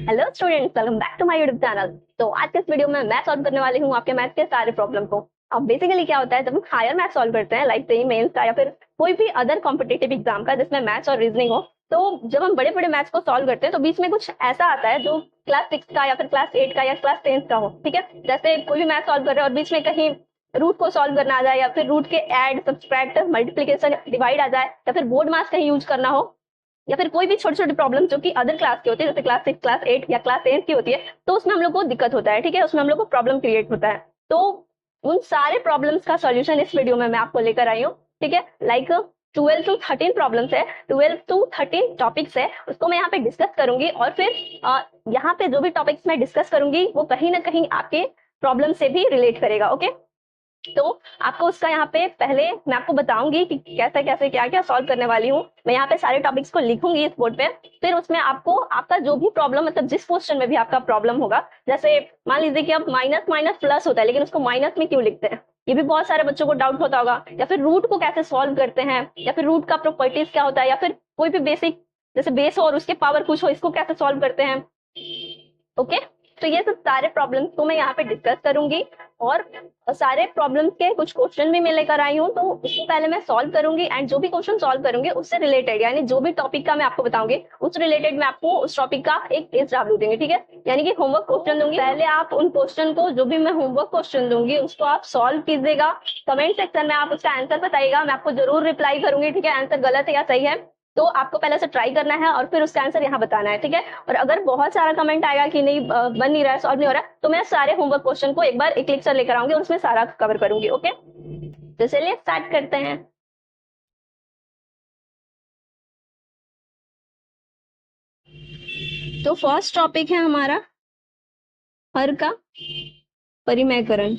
Hello students, welcome back to my YouTube channel. तो आज के इस वीडियो में मैं सॉल्व करने वाली हूँ आपके मैथ के सारे प्रॉब्लम को। अब बेसिकली क्या होता है, जब हम हायर मैथ सॉल्व करते हैं लाइक मेंस का या फिर कोई भी अदर कॉम्पिटिटिव एग्जाम का जिसमें मैथ्स और रीजनिंग हो, तो जब हम बड़े बड़े मैथ्स को सॉल्व करते हैं तो बीच में कुछ ऐसा आता है जो क्लास 6 का या फिर क्लास 8 का या क्लास 10 का हो। ठीक है, जैसे कोई भी मैथ सॉल्व कर रहे हैं और बीच में कहीं रूट को सॉल्व करना आ जाए या फिर रूट के ऐड सब्सट्रैक्ट मल्टीप्लीकेशन डिवाइड आ जाए या फिर बोर्ड मास कहीं यूज करना हो, या फिर कोई भी छोटी छोटी प्रॉब्लम जो कि अदर क्लास की होती है, जैसे क्लास 6 क्लास 8 या क्लास 10 की होती है, तो उसमें हम लोग को दिक्कत होता है। ठीक है, उसमें हम लोग को प्रॉब्लम क्रिएट होता है। तो उन सारे प्रॉब्लम्स का सॉल्यूशन इस वीडियो में मैं आपको लेकर आई हूँ। ठीक है, लाइक 12 to 13 प्रॉब्लम्स है, 12 to 13 टॉपिक्स है, उसको मैं यहाँ पे डिस्कस करूंगी। और फिर यहाँ पे जो भी टॉपिक्स मैं डिस्कस करूंगी वो कहीं ना कहीं आपके प्रॉब्लम से भी रिलेट करेगा। ओके, तो आपको उसका यहाँ पे पहले मैं आपको बताऊंगी कि कैसे कैसे क्या क्या सॉल्व करने वाली हूँ। मैं यहाँ पे सारे टॉपिक्स को लिखूंगी इस बोर्ड पे, फिर उसमें आपको आपका जो भी प्रॉब्लम, मतलब जिस क्वेश्चन में भी आपका प्रॉब्लम होगा, जैसे मान लीजिए कि अब माइनस माइनस प्लस होता है लेकिन उसको माइनस में क्यों लिखते हैं, ये भी बहुत सारे बच्चों को डाउट होता होगा। या फिर रूट को कैसे सॉल्व करते हैं, या फिर रूट का प्रॉपर्टीज क्या होता है, या फिर कोई भी बेसिक जैसे बेस हो और उसके पावर कुछ हो, इसको कैसे सॉल्व करते हैं। ओके, तो ये सब सारे प्रॉब्लम्स को मैं यहाँ पे डिस्कस करूंगी और सारे प्रॉब्लम्स के कुछ क्वेश्चन भी मैं लेकर आई हूँ, तो उसको पहले मैं सॉल्व करूंगी एंड जो भी क्वेश्चन सॉल्व करूंगी उससे रिलेटेड, यानी जो भी टॉपिक का मैं आपको बताऊंगी उस रिलेटेड मैं आपको उस टॉपिक का एक टेस्ट ड्राफ्ट दूंगी। ठीक है, यानी कि होमवर्क क्वेश्चन दूंगी। पहले आप उन क्वेश्चन को, जो भी मैं होमवर्क क्वेश्चन दूंगी उसको आप सॉल्व कीजिएगा। कमेंट सेक्शन में आप उसका आंसर बताइएगा, मैं आपको जरूर रिप्लाई करूंगी। ठीक है, आंसर गलत है या सही है तो आपको पहले से ट्राई करना है और फिर उसका आंसर यहाँ बताना है। ठीक है, और अगर बहुत सारा कमेंट आएगा कि नहीं बन नहीं रहा है, सॉल्व नहीं हो रहा है, तो मैं सारे होमवर्क क्वेश्चन को एक बार एक लेक्चर लेकर आऊंगी और उसमें सारा कवर करूंगी। ओके, तो चलिए स्टार्ट करते हैं। तो फर्स्ट टॉपिक है हमारा हर का परिमेयकरण।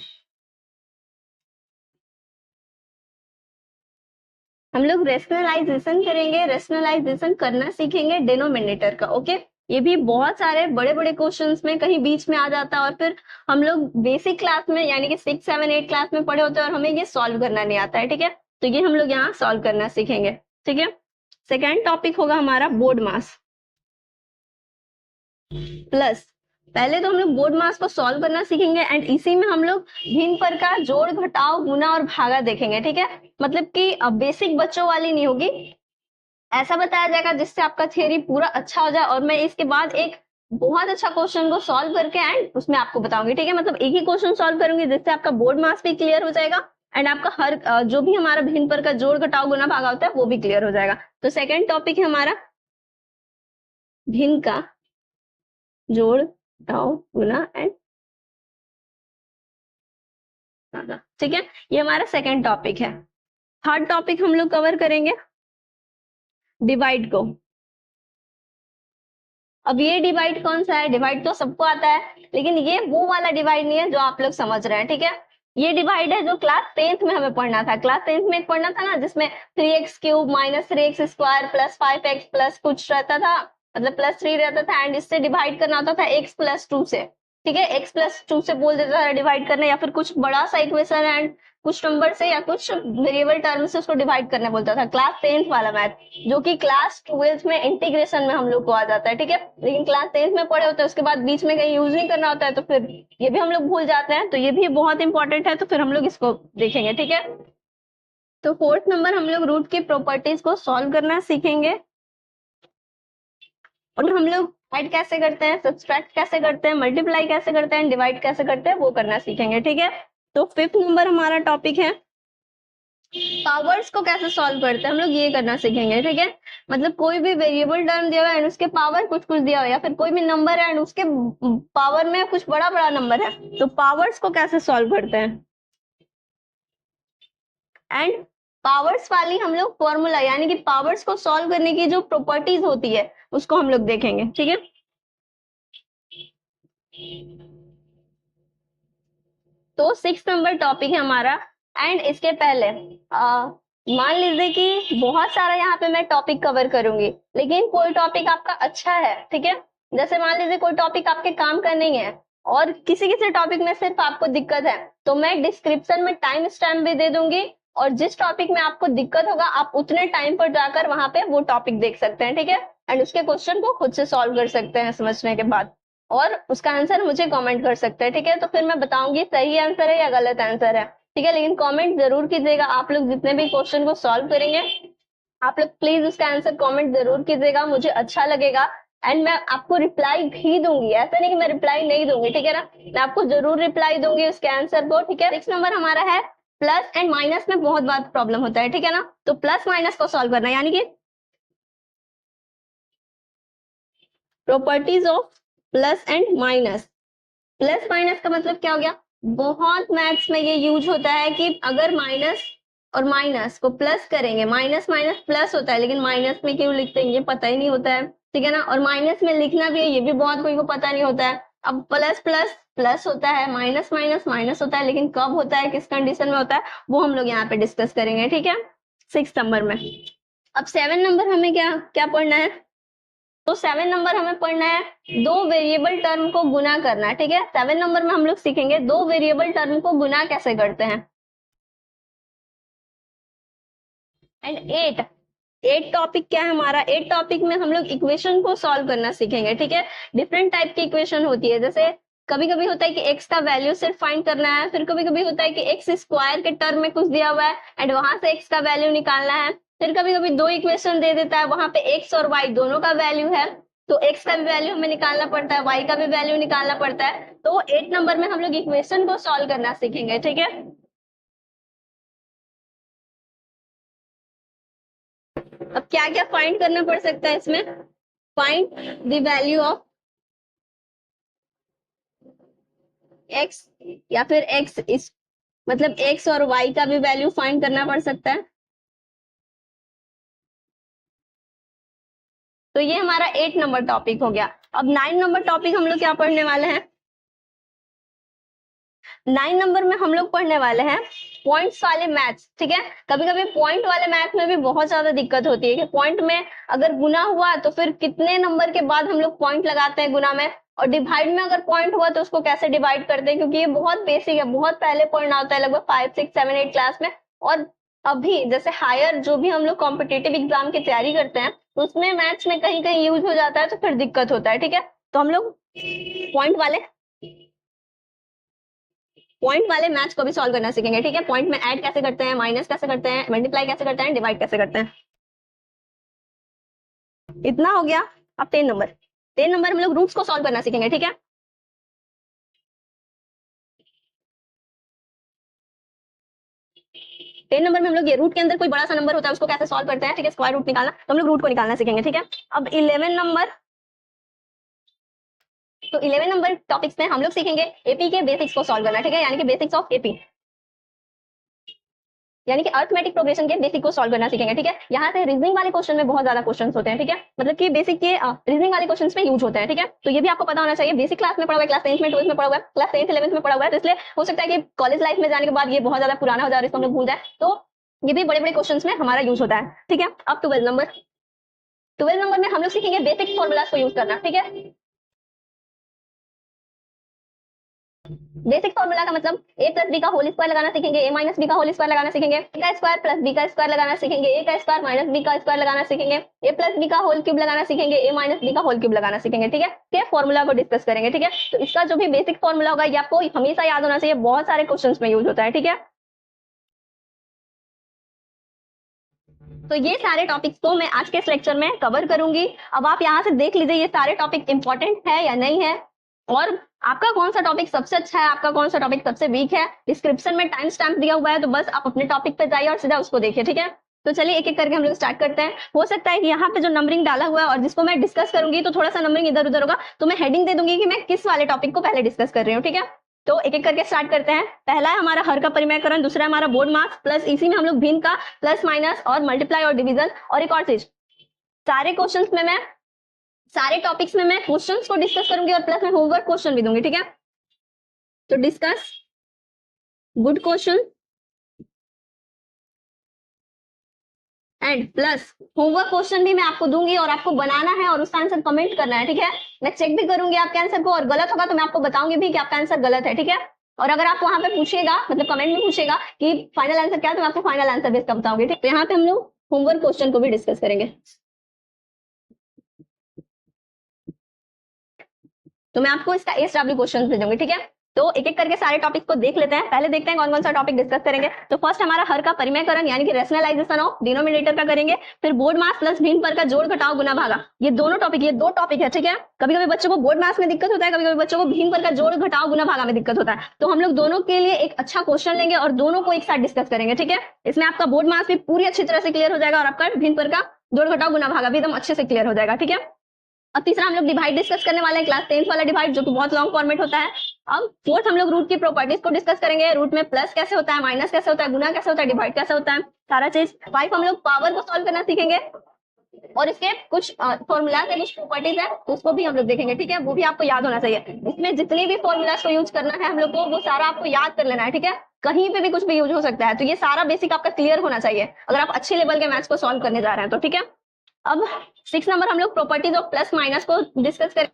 हम लोग रेशनलाइजेशन करेंगे, रेशनलाइजेशन करना सीखेंगे डिनोमिनेटर का। ओके, ये भी बहुत सारे बड़े बड़े क्वेश्चंस में कहीं बीच में आ जाता है और फिर हम लोग बेसिक क्लास में यानी कि 6 7 8 क्लास में पढ़े होते हैं और हमें ये सॉल्व करना नहीं आता है। ठीक है, तो ये हम लोग यहाँ सॉल्व करना सीखेंगे। ठीक है, सेकेंड टॉपिक होगा हमारा बोर्ड मास प्लस। पहले तो हम लोग बोर्ड मास को सॉल्व करना सीखेंगे एंड इसी में हम लोग भिन्न पर का जोड़ घटाव गुना और भागा देखेंगे। ठीक है, मतलब कि बेसिक बच्चों वाली नहीं होगी, ऐसा बताया जाएगा जिससे आपका थियरी पूरा अच्छा हो जाए और मैं इसके बाद एक बहुत अच्छा क्वेश्चन को सॉल्व करके एंड उसमें आपको बताऊंगी। ठीक है, मतलब एक ही क्वेश्चन सॉल्व करूंगी जिससे आपका बोर्ड मास भी क्लियर हो जाएगा एंड आपका हर जो भी हमारा भिन्न पर का जोड़ घटाव गुना भागा होता है वो भी क्लियर हो जाएगा। तो सेकेंड टॉपिक है हमारा भिन्न का जोड़ घटाव गुना एंड भागा। ठीक है, ये हमारा सेकेंड टॉपिक है। थर्ड टॉपिक हम लोग कवर करेंगे डिवाइड को। अब ये डिवाइड कौन सा है, डिवाइड तो सबको आता है लेकिन ये वो वाला डिवाइड नहीं है जो आप लोग समझ रहे हैं। ठीक है, ये डिवाइड है जो क्लास 10th में हमें पढ़ना था। क्लास 10th में एक पढ़ना था ना जिसमें 3x cube minus 3x square plus 5x plus कुछ रहता था, मतलब प्लस 3 रहता था एंड इससे डिवाइड करना होता था x प्लस 2 से। ठीक है, x प्लस 2 से बोल देता था डिवाइड करना, या फिर कुछ बड़ा सा इक्वेशन एंड कुछ नंबर से या कुछ वेरिएबल टर्म से उसको डिवाइड करने बोलता था। क्लास 10th वाला मैथ जो कि क्लास 12th में इंटीग्रेशन में हम लोग को आ जाता है। ठीक है, लेकिन क्लास 10th में पढ़े होते हैं उसके बाद बीच में कहीं यूज नहीं करना होता है तो फिर ये भी हम लोग भूल जाते हैं, तो ये भी बहुत इंपॉर्टेंट है, तो फिर हम लोग इसको देखेंगे। ठीक है, तो फोर्थ नंबर हम लोग रूट की प्रॉपर्टीज को सॉल्व करना सीखेंगे और हम लोग ऐड कैसे करते हैं, सब्सट्रैक्ट कैसे करते हैं, मल्टीप्लाई कैसे करते हैं, डिवाइड कैसे करते हैं वो करना सीखेंगे। ठीक है, तो फिफ्थ नंबर हमारा टॉपिक है पावर्स को कैसे सॉल्व करते हैं, हम लोग ये करना सीखेंगे। ठीक है, मतलब कोई भी वेरिएबल टर्म दिया हुआ है उसके पावर कुछ कुछ दिया हुआ है, या फिर कोई भी नंबर है उसके पावर में कुछ बड़ा बड़ा नंबर है, तो पावर्स को कैसे सॉल्व करते हैं एंड पावर्स वाली हम लोग फॉर्मूला यानी कि पावर्स को सॉल्व करने की जो प्रॉपर्टीज होती है उसको हम लोग देखेंगे। ठीक है, तो 6 नंबर टॉपिक है हमारा एंड इसके पहले मान लीजिए कि बहुत सारा यहाँ पे मैं टॉपिक कवर करूंगी लेकिन कोई टॉपिक आपका अच्छा है। ठीक है, जैसे मान लीजिए कोई टॉपिक आपके काम का नहीं है और किसी किसी टॉपिक में सिर्फ आपको दिक्कत है, तो मैं डिस्क्रिप्शन में टाइम स्टैम्प भी दे दूंगी और जिस टॉपिक में आपको दिक्कत होगा आप उतने टाइम पर जाकर वहां पे वो टॉपिक देख सकते हैं। ठीक है, एंड उसके क्वेश्चन को खुद से सॉल्व कर सकते हैं समझने के बाद, और उसका आंसर मुझे कमेंट कर सकते हैं, ठीक है। तो फिर मैं बताऊंगी सही आंसर है या गलत आंसर है, ठीक है। लेकिन कमेंट जरूर कीजिएगा, आप लोग जितने भी क्वेश्चन को सॉल्व करेंगे आप लोग प्लीज उसका आंसर कमेंट जरूर कीजिएगा, मुझे अच्छा लगेगा। एंड मैं आपको रिप्लाई भी दूंगी, ऐसा नहीं कि मैं रिप्लाई नहीं दूंगी, ठीक है ना, मैं आपको जरूर रिप्लाई दूंगी उसके आंसर को, ठीक है। नेक्स्ट नंबर हमारा है प्लस एंड माइनस में बहुत बार प्रॉब्लम होता है, ठीक है ना। तो प्लस माइनस को सॉल्व करना, यानी कि properties of plus and minus. Plus minus का मतलब क्या हो गया, बहुत मैथ्स में ये यूज होता है कि अगर माइनस और माइनस को प्लस करेंगे, माइनस माइनस प्लस होता है, लेकिन माइनस में क्यों लिखते हैं ये पता ही नहीं होता है, ठीक है ना। और माइनस में लिखना भी है ये भी बहुत कोई को पता नहीं होता है। अब प्लस प्लस प्लस होता है, माइनस माइनस माइनस होता है, लेकिन कब होता है, किस कंडीशन में होता है, वो हम लोग यहाँ पे डिस्कस करेंगे, ठीक है, 6 नंबर में। अब 7 नंबर हमें क्या क्या पढ़ना है, तो 7 नंबर हमें पढ़ना है दो वेरिएबल टर्म को गुना करना, ठीक है। 7 नंबर में हम लोग सीखेंगे दो वेरिएबल टर्म को गुना कैसे करते हैं। एंड 8 टॉपिक क्या है हमारा, 8 टॉपिक में हम लोग इक्वेशन को सॉल्व करना सीखेंगे, ठीक है। डिफरेंट टाइप की इक्वेशन होती है, जैसे कभी कभी होता है कि एक्स का वैल्यू सिर्फ फाइंड करना है, फिर कभी कभी होता है कि एक्स स्क्वायर के टर्म में कुछ दिया हुआ है एंड वहां से एक्स का वैल्यू निकालना है, फिर कभी कभी दो इक्वेशन दे देता है, वहां पे एक्स और वाई दोनों का वैल्यू है, तो एक्स का भी वैल्यू हमें निकालना पड़ता है, वाई का भी वैल्यू निकालना पड़ता है। तो 8 नंबर में हम लोग इक्वेशन को सॉल्व करना सीखेंगे, ठीक है। अब क्या क्या फाइंड करना पड़ सकता है इसमें, find the value of x, या फिर एक्स इस मतलब एक्स और वाई का भी वैल्यू फाइंड करना पड़ सकता है। तो ये हमारा 8 नंबर टॉपिक हो गया। अब 9 नंबर टॉपिक हम लोग क्या पढ़ने वाले हैं, 9 नंबर में हम लोग पढ़ने वाले हैं पॉइंट्स वाले मैथ्स, ठीक है। कभी कभी पॉइंट वाले मैथ में भी बहुत ज्यादा दिक्कत होती है कि पॉइंट में अगर गुना हुआ तो फिर कितने नंबर के बाद हम लोग पॉइंट लगाते हैं गुना में, और डिवाइड में अगर पॉइंट हुआ तो उसको कैसे डिवाइड करते हैं, क्योंकि ये बहुत बेसिक है, बहुत पहले पढ़ना होता है, लगभग 5 6 7 8 क्लास में। और अभी जैसे हायर जो भी हम लोग कॉम्पिटेटिव एग्जाम की तैयारी करते हैं उसमें मैथ्स में कहीं कहीं यूज हो जाता है, तो फिर दिक्कत होता है, ठीक है। तो हम लोग पॉइंट वाले मैथ्स को भी सॉल्व करना सीखेंगे, ठीक है। पॉइंट में ऐड कैसे करते हैं, माइनस कैसे करते हैं, मल्टीप्लाई कैसे करते हैं, डिवाइड कैसे करते हैं। इतना हो गया। अब 10 नंबर हम लोग रूट्स को सॉल्व करना सीखेंगे, ठीक है। 10 नंबर में हम लोग ये रूट के अंदर कोई बड़ा सा नंबर होता है उसको कैसे सॉल्व करते हैं, ठीक है, स्क्वायर रूट निकालना, तो हम लोग रूट को निकालना सीखेंगे, ठीक है। अब 11 नंबर, तो 11 नंबर टॉपिक्स में हम लोग सीखेंगे एपी के बेसिक्स को सॉल्व करना, ठीक है, यानी कि बेसिक्स ऑफ एपी, यानी कि अर्थमेटिक प्रोग्रेशन के बेसिक को सॉल्व करना सीखेंगे, ठीक है। यहाँ से रीजनिंग वाले क्वेश्चन में बहुत ज्यादा क्वेश्चंस होते हैं, ठीक है, मतलब कि बेसिक के रीजनिंग वाले क्वेश्चंस में यूज होते हैं, ठीक है। तो ये भी आपको पता होना चाहिए, बेसिक क्लास में पढ़ा हुआ है, क्लास 10th में 12th में पढ़ा हुआ है, क्लास 10th 11th में पढ़ा हुआ है, तो इसलिए हो सकता है कि कॉलेज लाइफ में जाने के बाद ये बहुत ज्यादा पुराना हो जाए, इसको हम लोग भूल जाए, तो ये भी बड़े बड़े क्वेश्चन में हमारा यूज होता है, ठीक है। अब 12 नंबर में हम लोग सीखेंगे बेसिक फॉर्मूलाज को यूज करना, ठीक है। बेसिक फॉर्मूला का मतलब ए प्लस बी का होल स्क्वायर लगाना सीखेंगे, ए माइनस बी का होल स्क्वायर लगाना सीखेंगे, ए का स्क्वायर प्लस बी का स्क्वायर लगाना सीखेंगे, ए का स्क्वायर माइनस बी का स्क्वायर लगाना सीखेंगे, ए प्लस बी का होल क्यूब लगाना सीखेंगे, ए माइनस बी का होल क्यूब लगाना सीखेंगे, ठीक है। के फॉर्मूला को डिस्कस करेंगे, ठीक है। तो इसका जो भी बेसिक फॉर्मूला होगा ये आपको हमेशा याद होना चाहिए, बहुत सारे क्वेश्चन में यूज होता है, ठीक है। तो ये सारे टॉपिक्स को मैं आज के इस लेक्चर में कवर करूंगी। अब आप यहाँ से देख लीजिए ये सारे टॉपिक इंपॉर्टेंट है या नहीं है, और आपका कौन सा टॉपिक सबसे अच्छा है, आपका कौन सा टॉपिक सबसे वीक है। डिस्क्रिप्शन में टाइम स्टैम्प दिया हुआ है, तो बस आप अपने टॉपिक पे जाइए और सीधा उसको देखिए, ठीक है। तो चलिए एक एक करके हम लोग स्टार्ट करते हैं। हो सकता है कि यहाँ पे जो नंबरिंग डाला हुआ है और जिसको मैं डिस्कस करूंगी तो थोड़ा सा नंबरिंग इधर उधर होगा, तो मैं हेडिंग दे दूंगी कि मैं किस वाले टॉपिक को पहले डिस्कस कर रही हूँ, ठीक है। तो एक एक करके स्टार्ट करते हैं। पहला है हमारा हर का परिमेयकरण, दूसरा है हमारा बोर्ड मार्क्स, प्लस इसी में हम लोग भिन्न का प्लस माइनस और मल्टीप्लाई और डिवीजन, और एक और चीज सारे क्वेश्चंस में मैं सारे टॉपिक्स में मैं क्वेश्चंस को डिस्कस करूंगी और प्लस में होमवर्क क्वेश्चन भी दूंगी, ठीक है। तो discuss good question and plus homework question भी मैं आपको दूंगी और आपको बनाना है और उसका आंसर कमेंट करना है, ठीक है। मैं चेक भी करूंगी आपके आंसर को, और गलत होगा तो मैं आपको बताऊंगी भी कि आपका आंसर गलत है, ठीक है। और अगर आप वहां पे पूछेगा, मतलब कमेंट में पूछेगा कि फाइनल आंसर क्या है, तो मैं आपको फाइनल आंसर भी इसका बताऊंगी, ठीक है। तो यहाँ पे हम लोग होमवर्क क्वेश्चन को भी डिस्कस करेंगे। तो मैं आपको इसका एसडब्ल्यू क्वेश्चन भेजूंगी, ठीक है। तो एक एक करके सारे टॉपिक को देख लेते हैं। पहले देखते हैं कौन कौन सा टॉपिक डिस्कस करेंगे। तो फर्स्ट हमारा हर का परिमयकरण यानी कि रेशनलाइजेशन ऑफ डिनोमिनेटर का करेंगे। फिर बोर्ड मास प्लस भिन्न पर का जोड़ घटाव गुना भागा, ये दोनों टॉपिक, ये दो टॉपिक है, ठीक है। कभी कभी बच्चों को बोर्ड मास में दिक्कत होता है, कभी कभी बच्चों को भिन्न पर का जोड़ घटाव गुना भागा में दिक्कत होता है। तो हम लोग दोनों के लिए एक अच्छा क्वेश्चन लेंगे और दोनों को एक साथ डिस्कस करेंगे, ठीक है। इसमें आपका बोर्ड मास भी पूरी अच्छी तरह से क्लियर हो जाएगा और आपका भिन्न पर का जोड़ घटाव गुना भागा भी एकदम अच्छे से क्लियर हो जाएगा, ठीक है। अब तीसरा हम लोग डिवाइड डिस्कस करने वाले हैं, क्लास 10th वाला डिवाइड, जो कि बहुत लॉन्ग फॉर्मेट होता है। अब फोर्थ हम लोग रूट की प्रॉपर्टीज को डिस्कस करेंगे। रूट में प्लस कैसे होता है, माइनस कैसे होता है, गुना कैसे होता है, डिवाइड कैसे होता है, सारा चीज। 5 हम लोग पावर को सॉल्व करना सीखेंगे और इसके कुछ फॉर्मूला है, कुछ प्रॉपर्टीज है, उसको भी हम लोग देखेंगे, ठीक है। वो भी आपको याद होना चाहिए। इसमें जितने भी फॉर्मूलाज को यूज करना है हम लोग को, वो सारा आपको याद कर लेना है, ठीक है। कहीं पे भी कुछ भी यूज हो सकता है, तो ये सारा बेसिक आपका क्लियर होना चाहिए अगर आप अच्छे लेवल के मैथ्स को सॉल्व करने जा रहे हैं तो, ठीक है। अब 6 नंबर हम लोग प्रॉपर्टीज ऑफ प्लस माइनस को डिस्कस करें।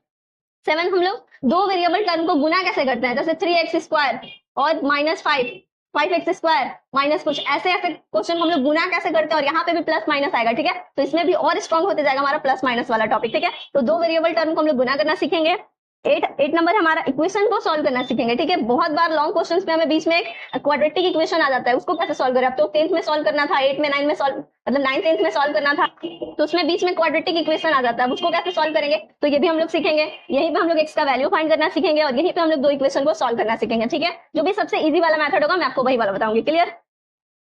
7 हम लोग दो वेरिएबल टर्म को गुना कैसे करते हैं, जैसे 3x स्क्वायर और -5x स्क्वायर माइनस कुछ, ऐसे ऐसे क्वेश्चन हम लोग गुना कैसे करते हैं और यहाँ पे भी प्लस माइनस आएगा, ठीक है। तो इसमें भी और स्ट्रॉन्ग होते जाएगा हमारा प्लस माइनस वाला टॉपिक, ठीक है। तो दो वेरिएबल टर्म को हम लोग गुना करना सीखेंगे। 8 नंबर हमारा इक्वेशन को सॉल्व करना सीखेंगे, ठीक है। बहुत बार लॉन्ग क्वेश्चंस में हमें बीच में एक क्वाड्रेटिक इक्वेशन आ जाता है, उसको कैसे सॉल्व करें। अब तो 10th में सॉल्व करना था, 8 में 9 में सॉल्व, मतलब 9th 10th में सॉल्व करना था, तो उसमें बीच में क्वाड्रेटिक इक्वेशन आ जाता है, उसको कैसे सॉल्व करेंगे, तो ये भी हम लोग सीखेंगे। यहीं पे हम लोग एक्स का वैल्यू फाइंड करना सीखेंगे और यहीं पे हम लोग दो इक्वेशन को सॉल्व करना सीखेंगे, ठीक है। जो भी सबसे इजी वाला मेथड होगा मैं आपको वही वाला बताऊंगी, क्लियर।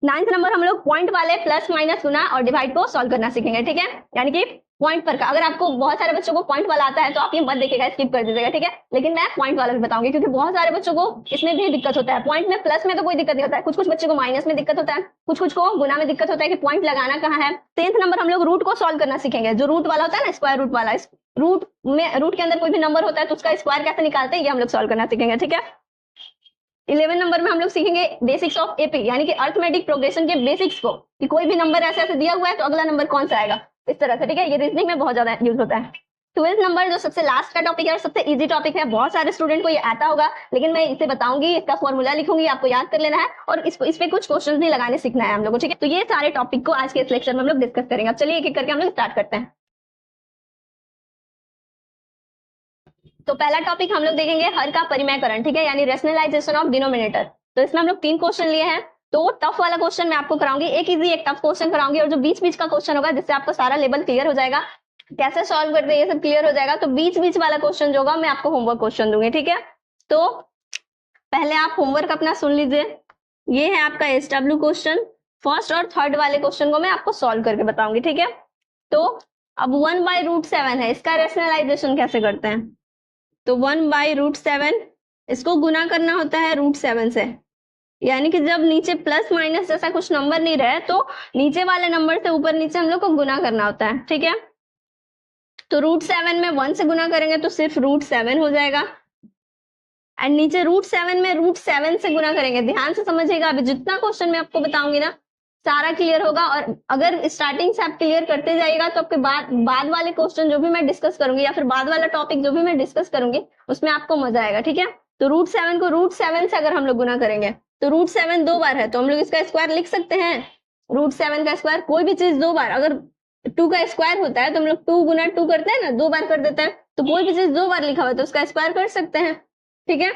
9th नंबर हम लोग पॉइंट वाले प्लस माइनस गुना और डिवाइड को सॉल्व करना सीखेंगे, ठीक है। यानी कि पॉइंट पर का, अगर आपको बहुत सारे बच्चों को पॉइंट वाला आता है तो आप ये मत देखिएगा, स्किप कर दीजिएगा, ठीक है। लेकिन मैं पॉइंट वाला भी बताऊंगी क्योंकि बहुत सारे बच्चों को इसमें भी दिक्कत होता है। पॉइंट में, प्लस में तो कोई दिक्कत नहीं होता है, कुछ कुछ बच्चों को माइनस में दिक्कत होता है, कुछ कुछ को गुना में दिक्कत होता है कि पॉइंट लगाना कहाँ है। 10th नंबर हम लोग रूट को सॉल्व करना सीखेंगे। जो रूट वाला होता है ना, स्क्वायर रूट वाला, रूट में, रूट के अंदर कोई भी नंबर होता है तो उसका स्क्वायर कैसे निकालते हैं, ये हम लोग सॉल्व करना सीखेंगे, ठीक है। 11 नंबर में हम लोग सीखेंगे बेसिक्स ऑफ एपी, यानी कि अर्थमेटिक प्रोग्रेशन के बेसिक्स को, कि कोई भी नंबर ऐसे ऐसे दिया हुआ है तो अगला नंबर कौन सा आएगा, इस तरह से, ठीक है। ये रीजनिंग में बहुत ज्यादा यूज होता है। 12th नंबर जो सबसे लास्ट का टॉपिक है और सबसे इजी टॉपिक है, बहुत सारे स्टूडेंट को ये आता होगा, लेकिन मैं इसे बताऊंगी, इसका फॉर्मूला लिखूंगी, आपको याद कर लेना है और इस पे कुछ क्वेश्चन भी लगाने सीखना है हम लोग को, ठीक है। तो ये सारे टॉपिक को आज के इस लेक्चर में हम लोग डिस्कस करेंगे। अब चलिए एक एक करके हम लोग स्टार्ट करते हैं। तो पहला टॉपिक हम लोग देखेंगे हर का परिमयकरण, ठीक है, यानी रेशनलाइजेशन ऑफ डिनोमिनेटर। तो इसमें हम लोग 3 क्वेश्चन लिए हैं। तो टफ वाला क्वेश्चन मैं आपको कराऊंगी, एक इजी एक टफ क्वेश्चन कराऊंगी और जो बीच बीच का क्वेश्चन होगा जिससे आपको सारा लेवल क्लियर हो जाएगा, कैसे सॉल्व करते हैं ये सब क्लियर हो जाएगा। तो बीच बीच वाला क्वेश्चन जो होगा मैं आपको होमवर्क क्वेश्चन दूंगी, ठीक है। तो पहले आप होमवर्क अपना सुन लीजिए। ये है आपका एसडब्ल्यू क्वेश्चन, फर्स्ट और थर्ड वाले क्वेश्चन को मैं आपको सॉल्व करके बताऊंगी, ठीक है। तो अब 1/√7 है, इसका रेशनलाइजेशन कैसे करते हैं। तो 1/√7 इसको गुना करना होता है √7 से, यानी कि जब नीचे प्लस माइनस जैसा कुछ नंबर नहीं रहे तो नीचे वाले नंबर से ऊपर नीचे हम लोग को गुना करना होता है, ठीक है। तो √7 में 1 से गुना करेंगे तो सिर्फ √7 हो जाएगा, एंड नीचे √7 में √7 से गुना करेंगे। ध्यान से समझिएगा, अभी जितना क्वेश्चन मैं आपको बताऊंगी ना सारा क्लियर होगा, और अगर स्टार्टिंग से आप क्लियर करते जाइएगा तो आपके बाद वाले क्वेश्चन जो भी मैं डिस्कस करूंगी या फिर बाद वाला टॉपिक जो भी मैं डिस्कस करूंगी उसमें आपको मजा आएगा, ठीक है। तो √7 को √7 से अगर हम लोग गुना करेंगे तो √7 2 बार है तो हम लोग इसका स्क्वायर लिख सकते हैं। √7 का स्क्वायर, कोई भी चीज 2 बार, अगर 2 का स्क्वायर होता है तो हम लोग 2 गुना 2 करते हैं ना, 2 बार कर देते हैं, तो कोई भी चीज 2 बार लिखा हुआ है तो उसका स्क्वायर कर सकते हैं, ठीक है।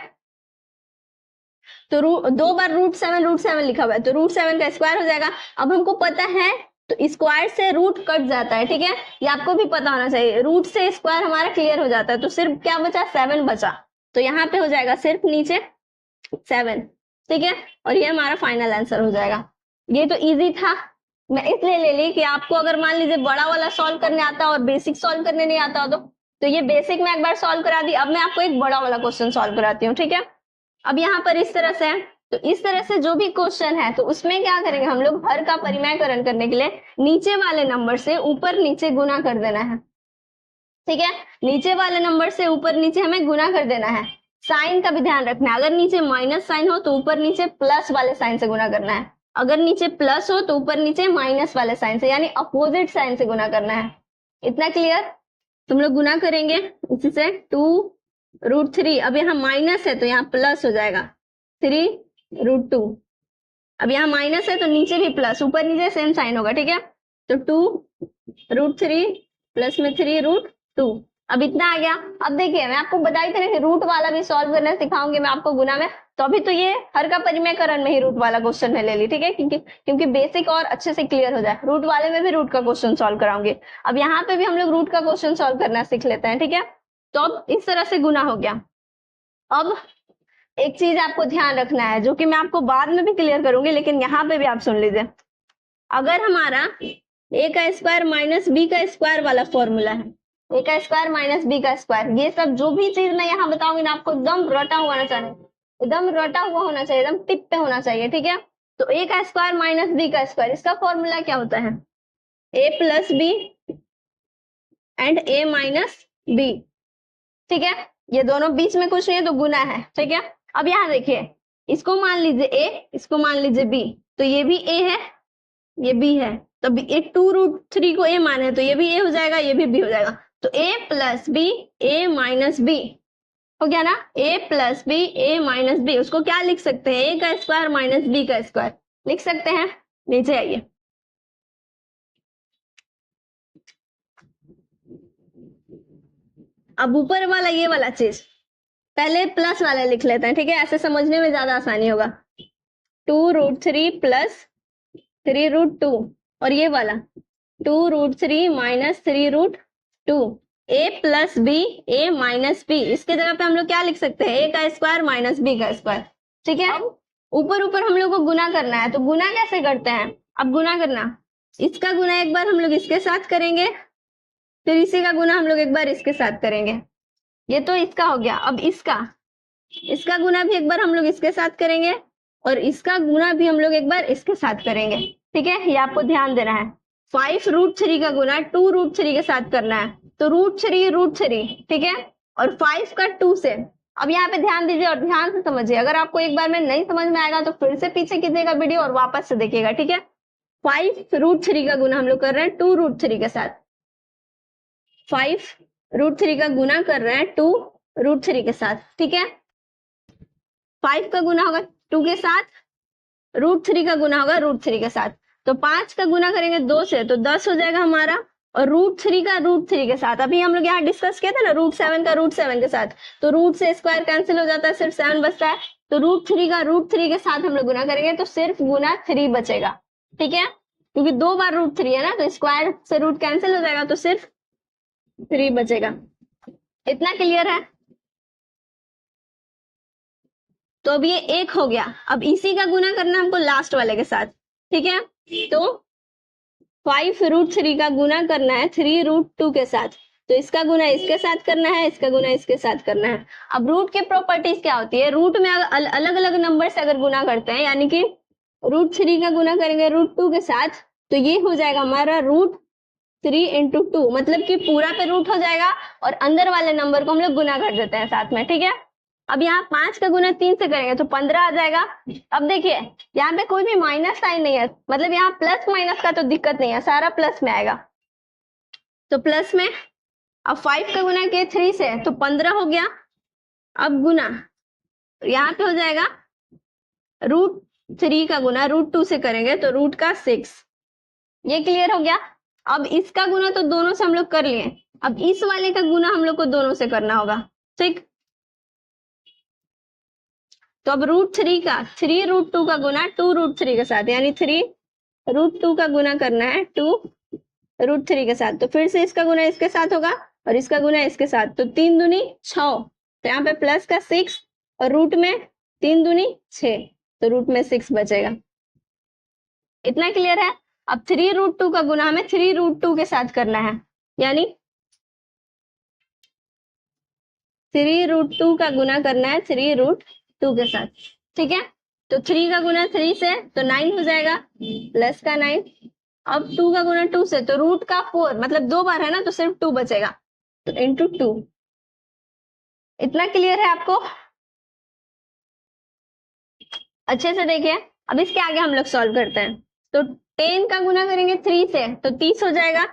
तो 2 बार √7 लिखा हुआ है तो √7 का स्क्वायर हो जाएगा। अब हमको पता है तो स्क्वायर से रूट कट जाता है, ठीक है, ये आपको भी पता होना चाहिए। रूट से स्क्वायर हमारा क्लियर हो जाता है, तो सिर्फ क्या बचा, 7 बचा, तो यहाँ पे हो जाएगा सिर्फ नीचे 7, ठीक है। और ये हमारा फाइनल आंसर हो जाएगा। ये तो इजी था, मैं इसलिए ले ली कि आपको अगर मान लीजिए बड़ा वाला सॉल्व करने आता और बेसिक सॉल्व करने नहीं आता तो ये बेसिक में एक बार सॉल्व करा दी। अब मैं आपको एक बड़ा वाला क्वेश्चन सॉल्व कराती हूँ, ठीक है। अब यहाँ पर इस तरह से है, तो इस तरह से जो भी क्वेश्चन है तो उसमें क्या करेंगे हम लोग, हर का परिमयकरण करने के लिए नीचे वाले नंबर से ऊपर नीचे गुना कर देना है, ठीक है। नीचे वाले नंबर से ऊपर नीचे हमें गुना कर देना है। साइन का भी ध्यान रखना है, अगर नीचे माइनस साइन हो तो ऊपर नीचे प्लस वाले साइन से गुना करना है, अगर नीचे प्लस हो तो ऊपर नीचे माइनस वाले साइन से, यानी अपोजिट साइन से गुना करना है। इतना क्लियर। तुम लोग गुना करेंगे इसी से 2√3, अब यहाँ माइनस है तो यहाँ प्लस हो जाएगा 3√2। अब यहाँ माइनस है तो नीचे भी प्लस, ऊपर नीचे सेम साइन होगा, ठीक है। तो 2√3 प्लस में 3√2, अब इतना आ गया। अब देखिए मैं आपको बताई थी ना कि रूट वाला भी सॉल्व करना सिखाऊंगी मैं आपको गुना में। तो अभी तो ये हर का परिमेयकरण में ही रूट वाला क्वेश्चन में ले ली, ठीक है, क्योंकि बेसिक और अच्छे से क्लियर हो जाए। रूट वाले में भी रूट का क्वेश्चन सॉल्व कराऊंगी। अब यहाँ पे भी हम लोग रूट का क्वेश्चन सॉल्व करना सीख लेते हैं, ठीक है। तो अब इस तरह से गुना हो गया। अब एक चीज आपको ध्यान रखना है जो कि मैं आपको बाद में भी क्लियर करूंगी, लेकिन यहाँ पे भी आप सुन लीजिए। अगर हमारा a का स्क्वायर माइनस बी का स्क्वायर वाला फॉर्मूला है, a का स्क्वायर माइनस बी का स्क्वायर, ये सब जो भी चीज मैं यहाँ बताऊंगी ना आपको एकदम रटा हुआ होना चाहिए, एकदम रटा हुआ होना चाहिए, एकदम टिप पे होना चाहिए, ठीक है। तो a का स्क्वायर माइनस बी का स्क्वायर, इसका फॉर्मूला क्या होता है? a plus b and a minus b, ठीक है। ये दोनों बीच में कुछ नहीं है तो गुना है, ठीक है। अब यहाँ देखिए, इसको मान लीजिए a, इसको मान लीजिए b, तो ये भी a है, ये b है, तो ये 2√3 को a माने तो ये भी a हो जाएगा, ये भी b हो जाएगा। तो a plus b a minus b हो गया ना, a plus b a minus b। उसको क्या लिख सकते हैं? a का स्क्वायर माइनस b का स्क्वायर लिख सकते हैं। नीचे आइए, अब ऊपर वाला ये वाला चीज पहले प्लस वाला लिख लेते हैं, ठीक है, ऐसे समझने में ज्यादा आसानी होगा। 2√3 प्लस 3√2 और ये वाला 2√3 minus 3√2, a plus b a minus b. इसके जगह पे हम लोग क्या लिख सकते हैं? a का स्क्वायर माइनस b का स्क्वायर, ठीक है। ऊपर ऊपर हम लोग को गुना करना है, तो गुना कैसे करते हैं? अब गुना करना, इसका गुना एक बार हम लोग इसके साथ करेंगे, फिर इसी का गुना हम लोग एक बार इसके साथ करेंगे। ये तो इसका हो गया। अब इसका गुना भी एक बार हम लोग इसके साथ करेंगे और इसका गुना भी हम लोग एक बार इसके साथ करेंगे, ठीक है। ये आपको ध्यान देना है। 5√3 का गुना 2√3 के साथ करना है, तो √3, ठीक है, और 5 का 2 से। अब यहाँ पे ध्यान दीजिए और ध्यान से समझिए। अगर आपको एक बार में नहीं समझ में आएगा तो फिर से पीछे कीजिएगा वीडियो और वापस से देखिएगा, ठीक है। 5√3 का गुना हम लोग कर रहे हैं 2√3 के साथ, 5√3 का गुना कर रहे हैं 2√3 के साथ, ठीक है। 5 का गुना होगा 2 के साथ, √3 का गुना होगा √3 के साथ। तो 5 का गुना करेंगे 2 से तो 10 हो जाएगा हमारा, और √3 का √3 के साथ। अभी हम लोग यहाँ डिस्कस किया था ना √7 का √7 के साथ, तो रूट से स्क्वायर कैंसिल हो जाता है, सिर्फ 7 बचता है। तो √3 का √3 के साथ हम लोग गुना करेंगे तो सिर्फ गुना 3 बचेगा, ठीक है, क्योंकि 2 बार √3 है ना, तो स्क्वायर से रूट कैंसिल हो जाएगा तो सिर्फ 3 बचेगा। इतना क्लियर है? तो अब ये 1 हो गया। अब इसी का गुना करना हमको लास्ट वाले के साथ, ठीक है। तो 5√3 का गुना करना है 3√2 के साथ, तो इसका गुना इसके साथ करना है, इसका गुना इसके साथ करना है। अब रूट की प्रॉपर्टीज क्या होती है? रूट में अलग अलग नंबर से अगर गुना करते हैं, यानी कि √3 का गुना करेंगे √2 के साथ, तो ये हो जाएगा हमारा √3 × 2, मतलब कि पूरा पे रूट हो जाएगा और अंदर वाले नंबर को हम लोग गुना कर देते हैं साथ में, ठीक है। अब यहाँ 5 का गुना 3 से करेंगे तो 15 आ जाएगा। अब देखिए यहाँ पे कोई भी माइनस साइन नहीं है, मतलब यहाँ प्लस माइनस का तो दिक्कत नहीं है, सारा प्लस में आएगा। तो प्लस में अब 5 का गुना किए 3 से तो 15 हो गया। अब गुना यहाँ पे हो जाएगा √3 का गुना √2 से करेंगे तो रूट का 6। ये क्लियर हो गया। अब इसका गुना तो दोनों से हम लोग कर लिए, अब इस वाले का गुना हम लोग को दोनों से करना होगा, ठीक। तो अब √3 का 3√2 का गुना 2√3 के साथ, यानी 3√2 का गुना करना है 2√3 के साथ। तो फिर से इसका गुना इसके साथ होगा और इसका गुना इसके साथ, तो 3 दूनी 6, तो यहाँ पे प्लस का 6 और रूट में 3 दूनी 6, तो रूट में 6 बचेगा। इतना क्लियर है? अब 3√2 का गुना हमें 3√2 के साथ करना है, यानी 3√2 का गुना करना है 3√2 के साथ, ठीक है। तो 3 का गुना 3 से तो 9 हो जाएगा, प्लस का 9। अब 2 का गुना 2 से तो रूट का 4, मतलब 2 बार है ना, तो सिर्फ 2 बचेगा, तो इंटू 2। इतना क्लियर है आपको? अच्छे से देखिए। अब इसके आगे हम लोग सॉल्व करते हैं। तो 10 का गुना करेंगे 3 से तो 30 हो जाएगा,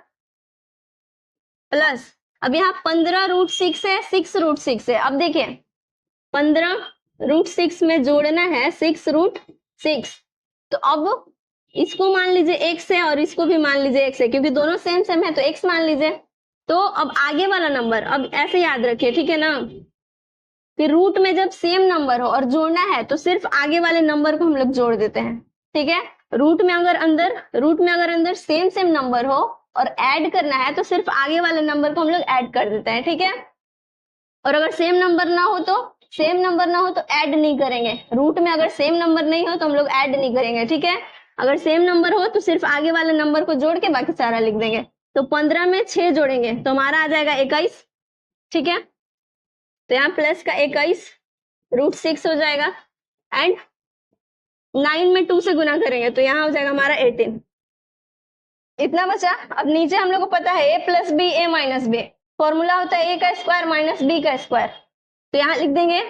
प्लस अब यहाँ 15√6 है, 6√6 है। अब देखिए 15√6 में जोड़ना है 6√6, तो अब इसको मान लीजिए x है और इसको भी मान लीजिए x है, क्योंकि दोनों सेम सेम है तो x मान लीजिए। तो अब आगे वाला नंबर अब ऐसे याद रखिए, ठीक है ना, कि रूट में जब सेम नंबर हो और जोड़ना है तो सिर्फ आगे वाले नंबर को हम लोग जोड़ देते हैं, ठीक है। रूट में अगर अंदर सेम सेम नंबर हो और ऐड करना है तो सिर्फ आगे वाले नंबर को हम लोग ऐड कर देते हैं, ठीक है। और अगर सेम नंबर ना हो तो ऐड नहीं करेंगे। रूट में अगर सेम नंबर नहीं हो तो हम लोग ऐड नहीं करेंगे, ठीक है। अगर सेम नंबर हो तो सिर्फ आगे वाले नंबर को जोड़ के बाकी सारा लिख देंगे। तो 15 में 6 जोड़ेंगे तो हमारा आ जाएगा 21, ठीक है। तो यहाँ प्लस का 21 √6 हो जाएगा एंड 9 में 2 से गुना करेंगे तो यहाँ हो जाएगा हमारा 18। इतना बचा। अब नीचे हम लोग को पता है a plus b a minus b, formula होता है a का स्क्वायर माइनस b का स्क्वायर। तो यहाँ लिख देंगे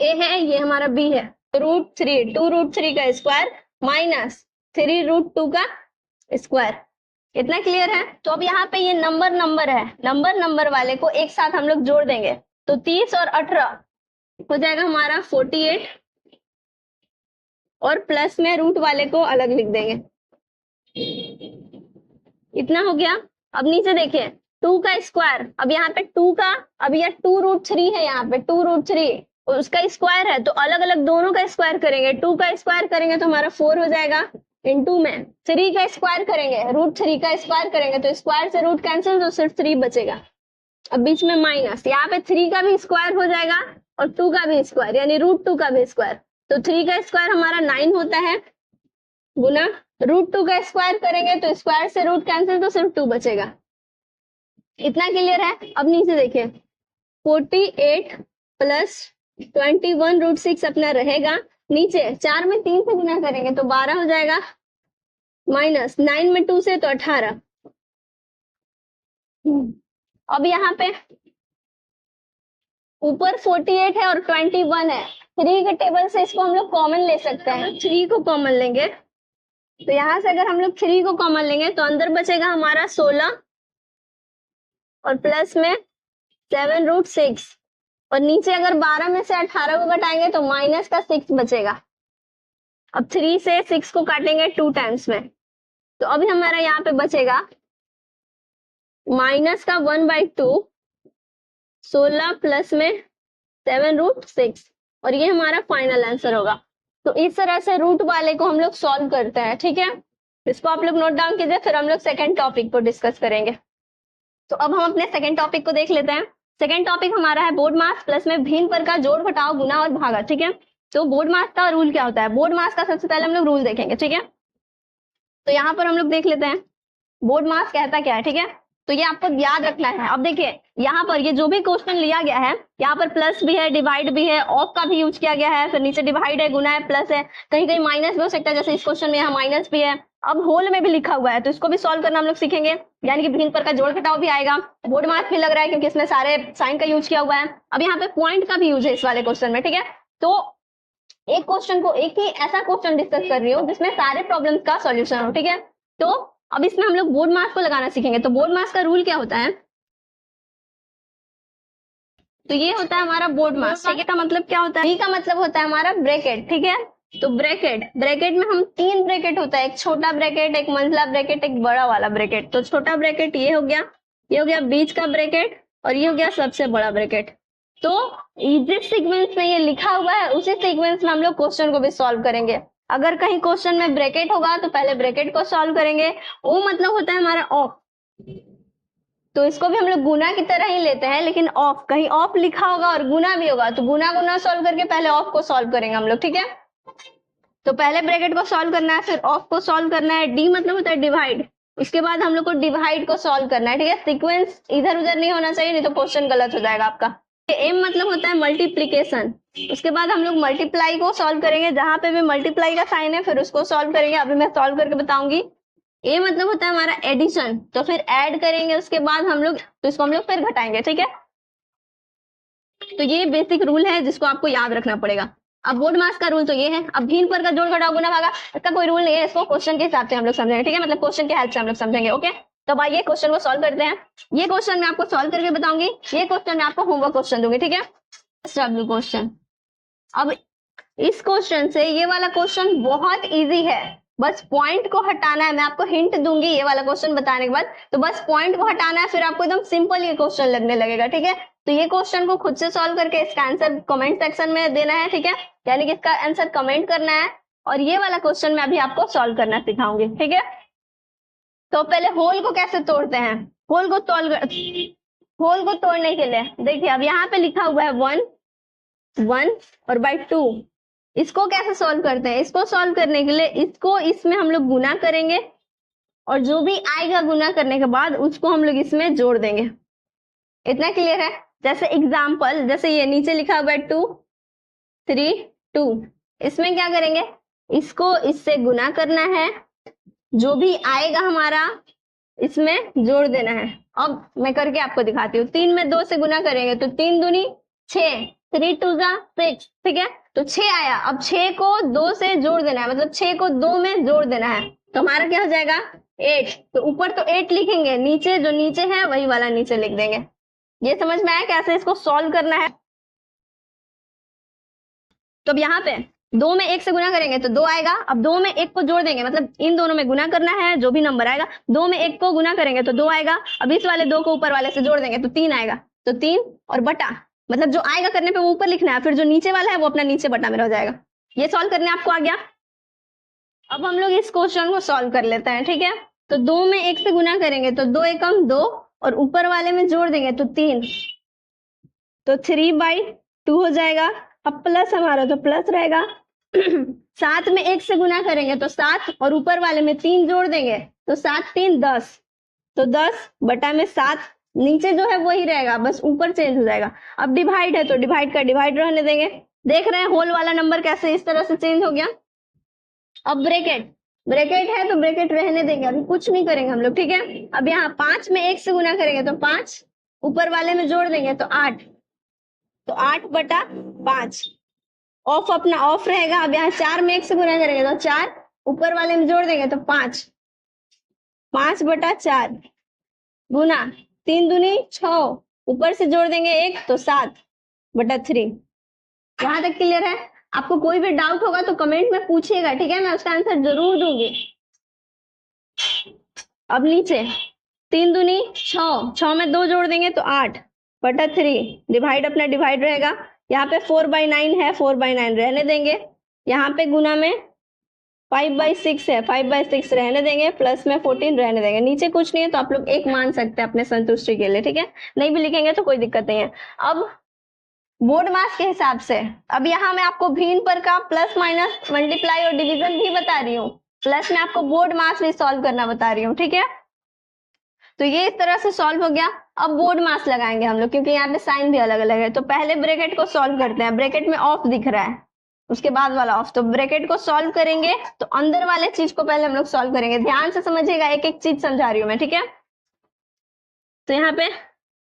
a है, ये हमारा b है, √3 2√3 का स्क्वायर माइनस 3√2 का स्क्वायर। इतना क्लियर है। तो अब यहाँ पे ये नंबर है, नंबर वाले को एक साथ हम लोग जोड़ देंगे तो 30 और 18 हो जाएगा हमारा 48 और प्लस में रूट वाले को अलग लिख देंगे। इतना हो गया। अब नीचे देखिए 2 का स्क्वायर, अब यहाँ पे 2 का, अब यह 2√3 है, यहाँ पे 2√3 और उसका स्क्वायर है तो अलग अलग दोनों का स्क्वायर करेंगे। 2 का स्क्वायर करेंगे तो हमारा 4 हो जाएगा, इनटू में 3 का स्क्वायर करेंगे, √3 का स्क्वायर करेंगे तो स्क्वायर से रूट कैंसिल तो सिर्फ 3 बचेगा। अब बीच में माइनस, यहाँ पे 3 का भी स्क्वायर हो जाएगा और 2 का भी स्क्वायर यानी √2 का भी स्क्वायर। तो 3 का स्क्वायर हमारा 9 होता है गुना √2 का स्क्वायर करेंगे तो स्क्वायर से रूट कैंसिल तो सिर्फ 2 बचेगा। इतना क्लियर है। अब नीचे देखिए 48 प्लस 21 √6 अपना रहेगा, नीचे 4 में 3 से गुना करेंगे तो 12 हो जाएगा, माइनस 9 में 2 से तो 18। अब यहाँ पे ऊपर 48 है और 21 है, 3 के टेबल से इसको हम लोग कॉमन ले सकते हैं। 3 को कॉमन लेंगे तो यहाँ से अगर हम लोग 3 को कॉमन लेंगे तो अंदर बचेगा हमारा 16 और प्लस में 7√6 और नीचे अगर 12 में से 18 को घटाएंगे तो माइनस का 6 बचेगा। अब 3 से 6 को काटेंगे 2 टाइम्स में तो अभी हमारा यहाँ पे बचेगा माइनस का 1/2, 16 प्लस में 7√6 और ये हमारा फाइनल आंसर होगा। तो इस तरह से रूट वाले को हम लोग सॉल्व करते हैं, ठीक है। इसको आप लोग नोट डाउन कीजिए, फिर हम लोग सेकेंड टॉपिक को डिस्कस करेंगे। तो अब हम अपने सेकेंड टॉपिक को देख लेते हैं। सेकेंड टॉपिक हमारा है बोर्ड मास प्लस में भिन्न पर का जोड़ घटाव गुना और भागा, ठीक है। तो बोर्ड मास का रूल क्या होता है, बोर्ड मास का सबसे पहले हम लोग रूल देखेंगे, ठीक है। तो यहाँ पर हम लोग देख लेते हैं बोर्ड मास कहता क्या है, ठीक है। तो ये आपको याद रखना है। अब देखिए यहाँ पर ये जो भी क्वेश्चन लिया गया है, यहाँ पर प्लस भी है, डिवाइड भी है, ऑफ का भी यूज किया गया है, फिर नीचे डिवाइड है, गुना है, प्लस है, कहीं कहीं माइनस भी हो सकता है, जैसे इस क्वेश्चन में यहाँ माइनस भी है। अब होल में भी लिखा हुआ है तो इसको भी सॉल्व करना हम लोग सीखेंगे, यानी कि भिन्न पर का जोड़ घटाव भी आएगा। बोर्ड मास भी लग रहा है क्योंकि इसमें सारे साइन का यूज किया हुआ है। अब यहाँ पे पॉइंट का भी यूज है इस वाले क्वेश्चन में, ठीक है। तो एक क्वेश्चन को, एक ही ऐसा क्वेश्चन डिस्कस कर रही हूँ जिसमें सारे प्रॉब्लम्स का सॉल्यूशन हो, ठीक है। तो अब इसमें हम लोग बोर्ड मास को लगाना सीखेंगे। तो बोर्ड मास का रूल क्या होता है, तो ये होता है हमारा बोर्ड मास। ठीक है, का मतलब क्या होता है, बी का मतलब होता है हमारा ब्रैकेट, ठीक है। तो ब्रैकेट में हम 3 ब्रैकेट होता है, एक छोटा ब्रैकेट, एक मंझला ब्रैकेट, एक बड़ा वाला ब्रैकेट। तो छोटा ब्रैकेट ये हो गया बीच का ब्रैकेट और ये हो गया सबसे बड़ा ब्रैकेट। तो जिस सीक्वेंस में ये लिखा हुआ है उसी सीक्वेंस में हम लोग क्वेश्चन को भी सॉल्व करेंगे। अगर कहीं क्वेश्चन में ब्रैकेट होगा तो पहले ब्रैकेट को सॉल्व करेंगे, वो मतलब होता है हमारा ऑफ। तो इसको भी हम लोग गुना की तरह ही लेते हैं, लेकिन ऑफ, कहीं ऑफ लिखा होगा और गुना भी होगा तो गुना सॉल्व करके पहले ऑफ को सॉल्व करेंगे हम लोग, ठीक है। तो पहले ब्रैकेट को सॉल्व करना है, फिर ऑफ को सॉल्व करना है। डी मतलब होता है डिवाइड, इसके बाद हम लोग को डिवाइड को सॉल्व करना है, ठीक है। सीक्वेंस इधर उधर नहीं होना चाहिए, नहीं तो क्वेश्चन गलत हो जाएगा आपका। एम मतलब होता है मल्टीप्लीकेशन, उसके बाद हम लोग मल्टीप्लाई को सॉल्व करेंगे, जहां पे भी मल्टीप्लाई का साइन है फिर उसको सॉल्व करेंगे। अभी मैं सॉल्व करके बताऊंगी। ए मतलब होता है हमारा एडिशन, तो फिर ऐड करेंगे उसके बाद हम लोग, तो इसको हम लोग फिर घटाएंगे, ठीक है। तो ये बेसिक रूल है जिसको आपको याद रखना पड़ेगा। अब बोर्ड मास का रूल तो ये है। अब भिन्न पर का जोड़ घटाव गुना भागा, इसका कोई रूल नहीं है, इसको क्वेश्चन के हिसाब से हम लोग समझेंगे, ठीक है। मतलब क्वेश्चन के हेल्प से हम लोग समझेंगे, ओके। तो आइए क्वेश्चन को सॉल्व करते हैं। ये क्वेश्चन मैं आपको सॉल्व करके बताऊंगी, ये क्वेश्चन मैं आपको होमवर्क क्वेश्चन दूंगी, ठीक है। W question. अब इस क्वेश्चन से ये वाला क्वेश्चन बहुत इजी है, बस पॉइंट को हटाना है, मैं आपको हिंट दूंगी ये वाला क्वेश्चन बताने के बाद, तो बस पॉइंट को हटाना है, फिर आपको एकदम सिंपल ये क्वेश्चन लगने लगेगा, ठीक है। तो ये क्वेश्चन को खुद से सॉल्व करके इसका आंसर कमेंट सेक्शन में देना है, ठीक है, यानी कि इसका आंसर कमेंट करना है, और ये वाला क्वेश्चन मैं अभी आपको सॉल्व करना सिखाऊंगी, ठीक है। तो पहले होल को कैसे तोड़ते हैं, होल को तोड़ने के लिए देखिए अब यहाँ पे लिखा हुआ है 1 और बाई 2, इसको कैसे सॉल्व करते हैं, इसको सॉल्व करने के लिए इसको इसमें हम लोग गुना करेंगे, और जो भी आएगा गुना करने के बाद उसको हम लोग इसमें जोड़ देंगे। इतना क्लियर है। जैसे एग्जाम्पल, जैसे ये नीचे लिखा हुआ है 2 3 2, इसमें क्या करेंगे, इसको इससे गुना करना है, जो भी आएगा हमारा इसमें जोड़ देना है। अब मैं करके आपको दिखाती हूँ। 3 में 2 से गुना करेंगे तो 3 दूनी 6, 3 2 6, ठीक है, तो 6 आया। अब 6 को 2 से जोड़ देना है, मतलब 6 को 2 में जोड़ देना है, तो हमारा क्या हो जाएगा 8। तो ऊपर तो 8 लिखेंगे, नीचे जो नीचे है वही वाला नीचे लिख देंगे। ये समझ में आया कैसे इसको सॉल्व करना है। तो अब यहाँ पे 2 में 1 से गुना करेंगे तो 2 आएगा। अब 2 में 1 को जोड़ देंगे, मतलब इन दोनों में गुना करना है, जो भी नंबर आएगा 2 में 1 को गुना करेंगे तो 2 आएगा। अब इस वाले 2 को ऊपर वाले से जोड़ देंगे तो 3 आएगा। तो 3 और बटा, मतलब जो आएगा करने पे वो ऊपर लिखना है, फिर जो नीचे वाला है वो अपना नीचे बटा में रह जाएगा। ये सॉल्व करने आपको आ गया। अब हम लोग इस क्वेश्चन को सॉल्व कर लेते हैं, ठीक है। तो 2 में 1 से गुना करेंगे तो 2 एकम 2, और ऊपर वाले में जोड़ देंगे तो 3, तो 3/2 हो जाएगा। अब प्लस हमारा तो प्लस रहेगा। 7 में 1 से गुना करेंगे तो 7, और ऊपर वाले में 3 जोड़ देंगे तो 7 3 10, तो 10 बटा में 7, नीचे जो है वही रहेगा, बस ऊपर चेंज हो जाएगा। अब डिवाइड है तो डिवाइड का डिवाइड रहने देंगे। देख रहे हैं होल वाला नंबर कैसे इस तरह से चेंज हो गया। अब ब्रैकेट है तो ब्रैकेट रहने देंगे, अभी कुछ नहीं करेंगे हम लोग, ठीक है। अब यहाँ 5 में 1 से गुना करेंगे तो 5, ऊपर वाले में जोड़ देंगे तो 8, तो 8 बटा 5, ऑफ अपना ऑफ रहेगा। अब यहाँ 4 में 1 से गुना करेंगे तो 4, ऊपर वाले में जोड़ देंगे तो 5, 5 बटा 4 गुना 3 दूनी 6, ऊपर से जोड़ देंगे 1 तो 7 बटा 3। यहाँ तक क्लियर है। आपको कोई भी डाउट होगा तो कमेंट में पूछिएगा, ठीक है, मैं उसका आंसर जरूर दूंगी। अब नीचे 3 दूनी 6, 6 में 2 जोड़ देंगे तो 8 बटा 3, डिवाइड अपना डिवाइड रहेगा। यहाँ पे 4/9 है, 4/9 रहने देंगे। यहाँ पे गुना में 5/6 है, 5/6 रहने देंगे, प्लस में 14 रहने देंगे। नीचे कुछ नहीं है तो आप लोग 1 मान सकते हैं अपने संतुष्टि के लिए, ठीक है, नहीं भी लिखेंगे तो कोई दिक्कत नहीं है। अब बोर्ड मास के हिसाब से, अब यहाँ मैं आपको भिन्न पर का प्लस माइनस मल्टीप्लाई और डिवीजन भी बता रही हूँ, प्लस में आपको बोर्ड मास भी सॉल्व करना बता रही हूँ, ठीक है। तो ये इस तरह से सॉल्व हो गया। अब बोर्ड मास लगाएंगे हम लोग, क्योंकि यहाँ पे साइन भी अलग अलग है। तो पहले ब्रैकेट को सॉल्व करते हैं। ब्रैकेट में ऑफ दिख रहा है, उसके बाद वाला ऑफ, तो ब्रैकेट को सॉल्व करेंगे तो अंदर वाले चीज को पहले हम लोग सॉल्व करेंगे। ध्यान से समझिएगा, एक एक चीज समझा रही हूँ मैं, ठीक है। तो यहाँ पे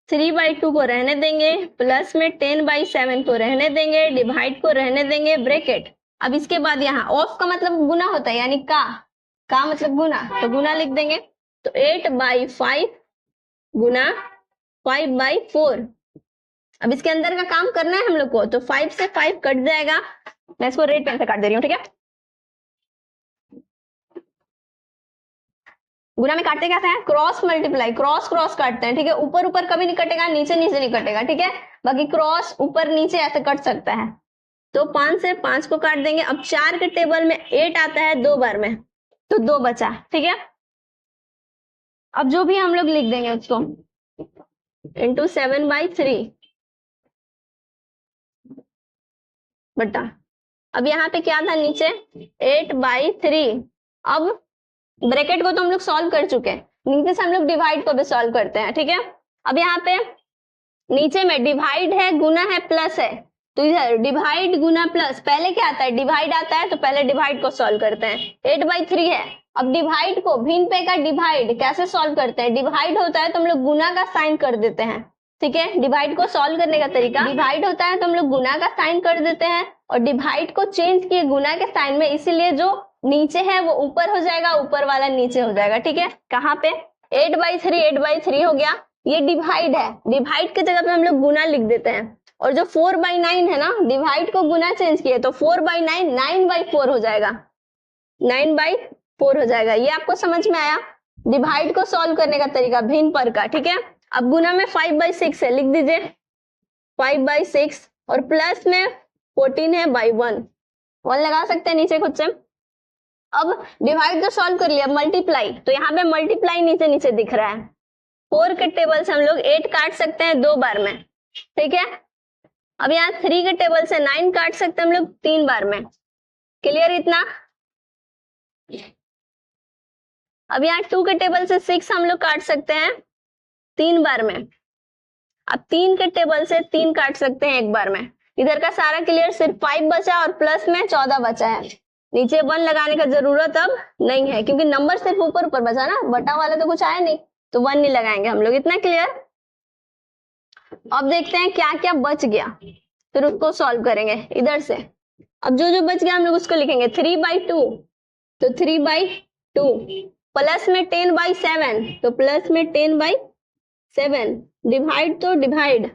3/2 को रहने देंगे, प्लस में 10/7 को रहने देंगे, डिवाइड को रहने देंगे, ब्रैकेट। अब इसके बाद यहाँ ऑफ का मतलब गुना होता है, यानी का मतलब गुना, तो गुना लिख देंगे। तो 8/5 गुना 5/4। अब इसके अंदर का काम करना है हम लोग को, तो 5 से 5 कट जाएगा। मैं इसको रेड पेन से काट दे रही हूँ, ठीक है। गुना में काटते कैसे हैं, क्रॉस मल्टीप्लाई, क्रॉस क्रॉस काटते हैं, ठीक है। ऊपर ऊपर कभी नहीं कटेगा, नीचे नीचे नहीं कटेगा, ठीक है। बाकी क्रॉस ऊपर नीचे ऐसे कट सकता है। तो 5 से 5 को काट देंगे। अब 4 के टेबल में 8 आता है 2 बार में, तो 2 बचा, ठीक है। अब जो भी हम लोग लिख देंगे उसको इंटू 7/3 बटा, अब यहाँ पे क्या था नीचे 8/3। अब ब्रैकेट को तो हम लोग सॉल्व कर चुके हैं, नीचे से हम लोग डिवाइड को भी सॉल्व करते हैं, ठीक है। अब यहाँ पे नीचे में डिवाइड है, गुना है, प्लस है, तो इधर डिवाइड गुना प्लस, पहले क्या आता है डिवाइड आता है, तो पहले डिवाइड को सॉल्व करते हैं। 8/3 है। अब डिवाइड को भिन्न पे का डिवाइड कैसे सॉल्व करते हैं, डिवाइड होता है तो हम लोग गुना का साइन कर देते हैं, ठीक है। डिवाइड को सॉल्व करने का तरीका, डिवाइड होता है तो हम लोग गुना का साइन कर देते हैं, और डिवाइड को चेंज किए गुना के साइन में, इसीलिए जो नीचे है वो ऊपर हो जाएगा, ऊपर वाला नीचे हो जाएगा, ठीक है। कहाँ पे 8/3 हो गया। ये डिवाइड है, डिवाइड की जगह पे हम लोग गुना लिख देते हैं। और जो 4/9 है ना, डिवाइड को गुना चेंज किए तो 4/9 9/4 हो जाएगा, 9/4 4 हो जाएगा। ये आपको समझ में आया डिवाइड को सॉल्व करने का तरीका भिन्न पर का, ठीक है। अब गुना में 5/6 है, लिख दीजिए 5/6 और प्लस में 14 है बाई 1 लगा सकते हैं नीचे खुद से। अब डिवाइड तो सॉल्व कर लिया, मल्टीप्लाई तो यहाँ पे मल्टीप्लाई नीचे नीचे दिख रहा है। 4 के टेबल से हम लोग 8 काट सकते हैं 2 बार में, ठीक है। अब यहाँ 3 के टेबल से 9 काट सकते हैं हम लोग 3 बार में। क्लियर इतना। अब यहाँ 2 के टेबल से 6 हम लोग काट सकते हैं 3 बार में। अब 3 के टेबल से 3 काट सकते हैं 1 बार में। इधर का सारा क्लियर, सिर्फ 5 बचा और प्लस में 14 बचा है। नीचे 1 लगाने का जरूरत अब नहीं है क्योंकि नंबर सिर्फ ऊपर ऊपर बचा ना, बटा वाला तो कुछ आया नहीं, तो 1 नहीं लगाएंगे हम लोग। इतना क्लियर। अब देखते हैं क्या क्या बच गया, फिर उसको सॉल्व करेंगे इधर से। अब जो जो बच गया हम लोग उसको लिखेंगे 3/2, तो 3/2 प्लस में 10/7, तो प्लस में 10/7 डिवाइड, तो डिवाइड।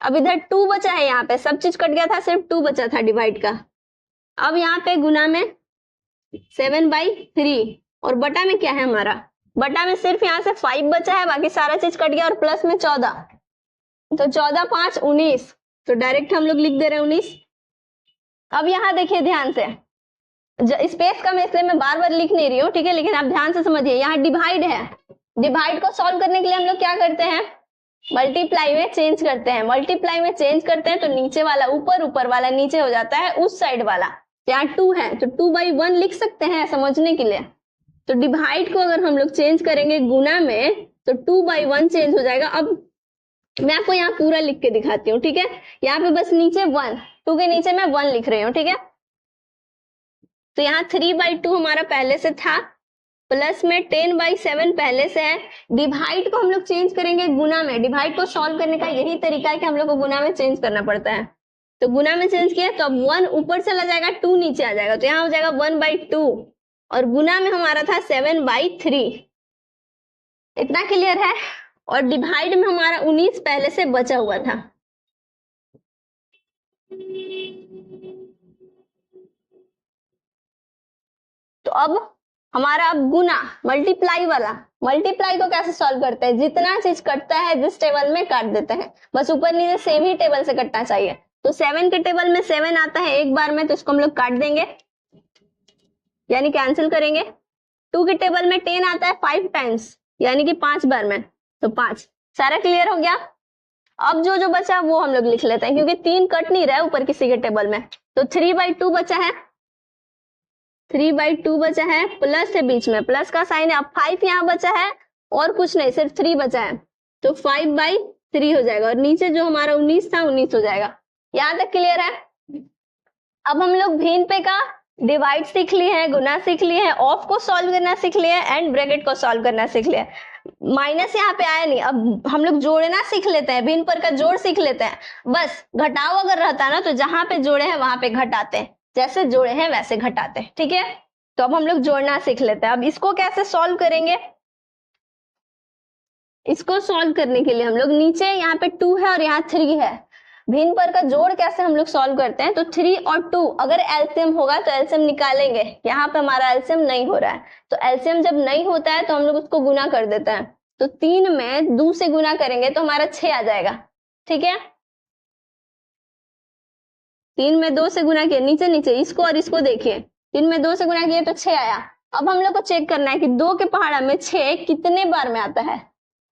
अब इधर 2 बचा है, यहाँ पे सब चीज कट गया था, सिर्फ 2 बचा था डिवाइड का। अब यहाँ पे गुना में 7/3 और बटा में क्या है हमारा, बटा में सिर्फ यहाँ से 5 बचा है, बाकी सारा चीज कट गया और प्लस में 14, तो 14 5 19, तो डायरेक्ट हम लोग लिख दे रहे हैं 19। अब यहाँ देखिए ध्यान से, स्पेस कम है इसलिए मैं बार बार लिख नहीं रही हूँ, ठीक है, लेकिन आप ध्यान से समझिए। यहाँ डिवाइड है, डिवाइड को सॉल्व करने के लिए हम लोग क्या करते हैं, मल्टीप्लाई में चेंज करते हैं। मल्टीप्लाई में चेंज करते हैं तो नीचे वाला ऊपर, ऊपर वाला नीचे हो जाता है उस साइड वाला। यहाँ 2 है तो 2/1 लिख सकते हैं समझने के लिए। तो डिवाइड को अगर हम लोग चेंज करेंगे गुना में तो 2/1 चेंज हो जाएगा। अब मैं आपको यहाँ पूरा लिख के दिखाती हूँ, ठीक है। यहाँ पे बस नीचे 1, 2 के नीचे मैं 1 लिख रही हूँ, ठीक है। तो यहाँ 3/2 हमारा पहले से था, प्लस में 10/7 पहले से है। डिवाइड को हम लोग चेंज करेंगे गुना में। डिवाइड को सॉल्व करने का यही तरीका है कि हम लोग को गुना में चेंज करना पड़ता है। तो गुना में चेंज किया तो अब 1 ऊपर चला जाएगा, 2 नीचे आ जाएगा, तो यहाँ हो जाएगा 1/2 और गुना में हमारा था 7/3। इतना क्लियर है। और डिवाइड में हमारा 19 पहले से बचा हुआ था। तो अब हमारा अब गुना मल्टीप्लाई वाला, मल्टीप्लाई को कैसे सॉल्व करते हैं, जितना चीज कटता है जिस टेबल में काट देते हैं, बस ऊपर नीचे सेम ही टेबल से कटना चाहिए। तो 7 के टेबल में 7 आता है 1 बार में, तो इसको हम लोग काट देंगे यानी कैंसिल करेंगे। 2 के टेबल में 10 आता है 5 टाइम्स यानी कि 5 बार में, तो 5। सारा क्लियर हो गया। अब जो जो बचा वो हम लोग लिख लेते हैं क्योंकि 3 कट नहीं रहा है ऊपर किसी के टेबल में। तो 3/2 बचा है, 3/2 बचा है, प्लस है बीच में, प्लस का साइन है। अब 5 यहाँ बचा है और कुछ नहीं, सिर्फ 3 बचा है, तो 5/3 हो जाएगा और नीचे जो हमारा 19 था 19 हो जाएगा। यहाँ तक क्लियर है। अब हम लोग भिन्न पे का डिवाइड सीख लिए हैं, गुना सीख लिए हैं, ऑफ को सॉल्व करना सीख लिए हैं, एंड ब्रैकेट को सॉल्व करना सीख लिया। माइनस यहाँ पे आया नहीं, अब हम लोग जोड़ना सीख लेते हैं, भिन्न पर का जोड़ सीख लेते हैं। बस घटाव अगर रहता ना तो जहां पे जोड़े हैं वहां पे घटाते हैं, जैसे जोड़े हैं वैसे घटाते हैं, ठीक है। तो अब हम लोग जोड़ना सीख लेते हैं। अब इसको कैसे सॉल्व करेंगे, इसको सॉल्व करने के लिए हम लोग नीचे यहाँ पे 2 है और यहाँ 3 है, भिन्न पर का जोड़ कैसे हम लोग सॉल्व करते हैं। तो 3 और 2 अगर एलसीएम होगा तो एलसीएम निकालेंगे। यहाँ पे हमारा एलसीएम नहीं हो रहा है, तो एलसीएम जब नहीं होता है तो हम लोग उसको गुना कर देते हैं। तो 3 में 2 से गुना करेंगे तो हमारा 6 आ जाएगा, ठीक है। 3 में 2 से गुना किया, नीचे नीचे इसको और इसको देखिए, 3 में 2 से गुना किए तो 6 आया। अब हम लोग को चेक करना है कि 2 के पहाड़ा में 6 कितने बार में आता है,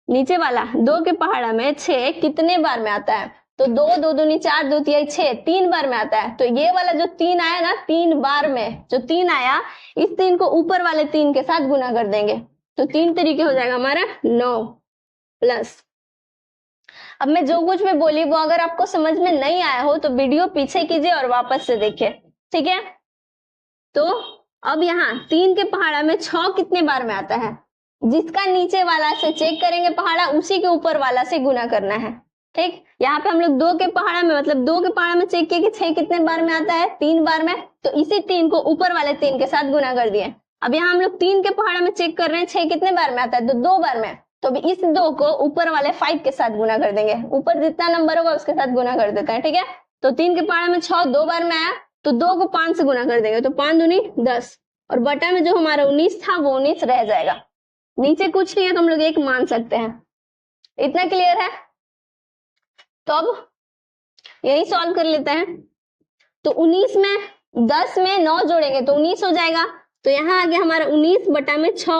नीचे वाला 2 के पहाड़ा में 6 कितने बार में आता है। तो 2 2 दूनी 4 2 3 6, 3 बार में आता है। तो ये वाला जो 3 आया ना, 3 बार में जो 3 आया, इस 3 को ऊपर वाले 3 के साथ गुना कर देंगे, तो 3 तरीके हो जाएगा हमारा 9 प्लस। अब मैं जो कुछ भी बोली वो अगर आपको समझ में नहीं आया हो तो वीडियो पीछे कीजिए और वापस से देखिए, ठीक है। तो अब यहाँ 3 के पहाड़ा में 6 कितने बार में आता है, जिसका नीचे वाला से चेक करेंगे पहाड़ा, उसी के ऊपर वाला से गुना करना है, ठीक। यहाँ पे हम लोग 2 के पहाड़ा में, मतलब 2 के पहाड़ा में चेक किए कि 6 कितने बार में आता है, 3 बार में, तो इसी 3 को ऊपर वाले 3 के साथ गुना कर दिए। अब यहाँ हम लोग 3 के पहाड़ा में चेक कर रहे हैं 6 कितने बार में आता है, तो 2 बार में, तो अभी इस 2 को ऊपर वाले 5 के साथ गुना कर देंगे, ऊपर जितना नंबर होगा उसके साथ गुना कर देते हैं, ठीक है। तो 3 के पहाड़ा में 6 2 बार में आया, तो 2 को 5 से गुना कर देंगे, तो 5 दूनी 10 और बटा में जो हमारा 19 था वो 19 रह जाएगा। नीचे कुछ नहीं है तो हम लोग 1 मान सकते हैं। इतना क्लियर है? तो अब यही सॉल्व कर लेते हैं। तो 19 में 10 में 9 जोड़ेंगे तो 19 हो जाएगा। तो यहाँ आ गया हमारा 19 बटा में 6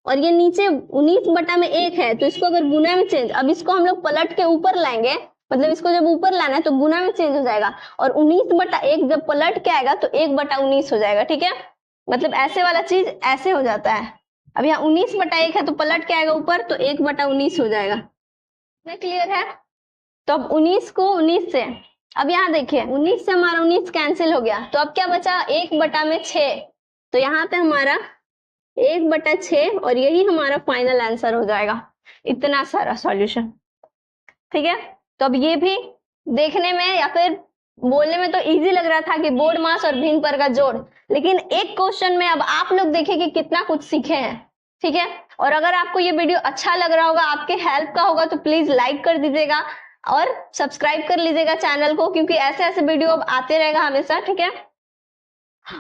और ये नीचे 19 बटा में 1 है तो इसको अगर गुना में चेंज, अब इसको हम लोग पलट के ऊपर लाएंगे, मतलब इसको जब ऊपर लाना है तो गुना में चेंज हो जाएगा और 19 बटा 1 जब पलट के आएगा तो 1 बटा 19 हो जाएगा। ठीक है, मतलब ऐसे वाला चीज ऐसे हो जाता है। अब यहाँ 19 बटा 1 है तो पलट के आएगा ऊपर तो 1 बटा 19 हो जाएगा। क्लियर है? तो अब 19 को 19 से, अब यहाँ देखिए 19 से हमारा 19 कैंसिल हो गया तो अब क्या बचा 1 बटा में 6। तो यहाँ पे हमारा 1 बटा 6 और यही हमारा फाइनल आंसर हो जाएगा। इतना सारा सॉल्यूशन। ठीक है, तो अब ये भी देखने में या फिर बोलने में तो इजी लग रहा था कि बोर्ड मास और भिन्न पर का जोड़, लेकिन एक क्वेश्चन में अब आप लोग देखें कि कितना कुछ सीखे हैं। ठीक है, और अगर आपको ये वीडियो अच्छा लग रहा होगा, आपके हेल्प का होगा, तो प्लीज लाइक कर दीजिएगा और सब्सक्राइब कर लीजिएगा चैनल को, क्योंकि ऐसे ऐसे वीडियो अब आते रहेगा हमेशा। ठीक है,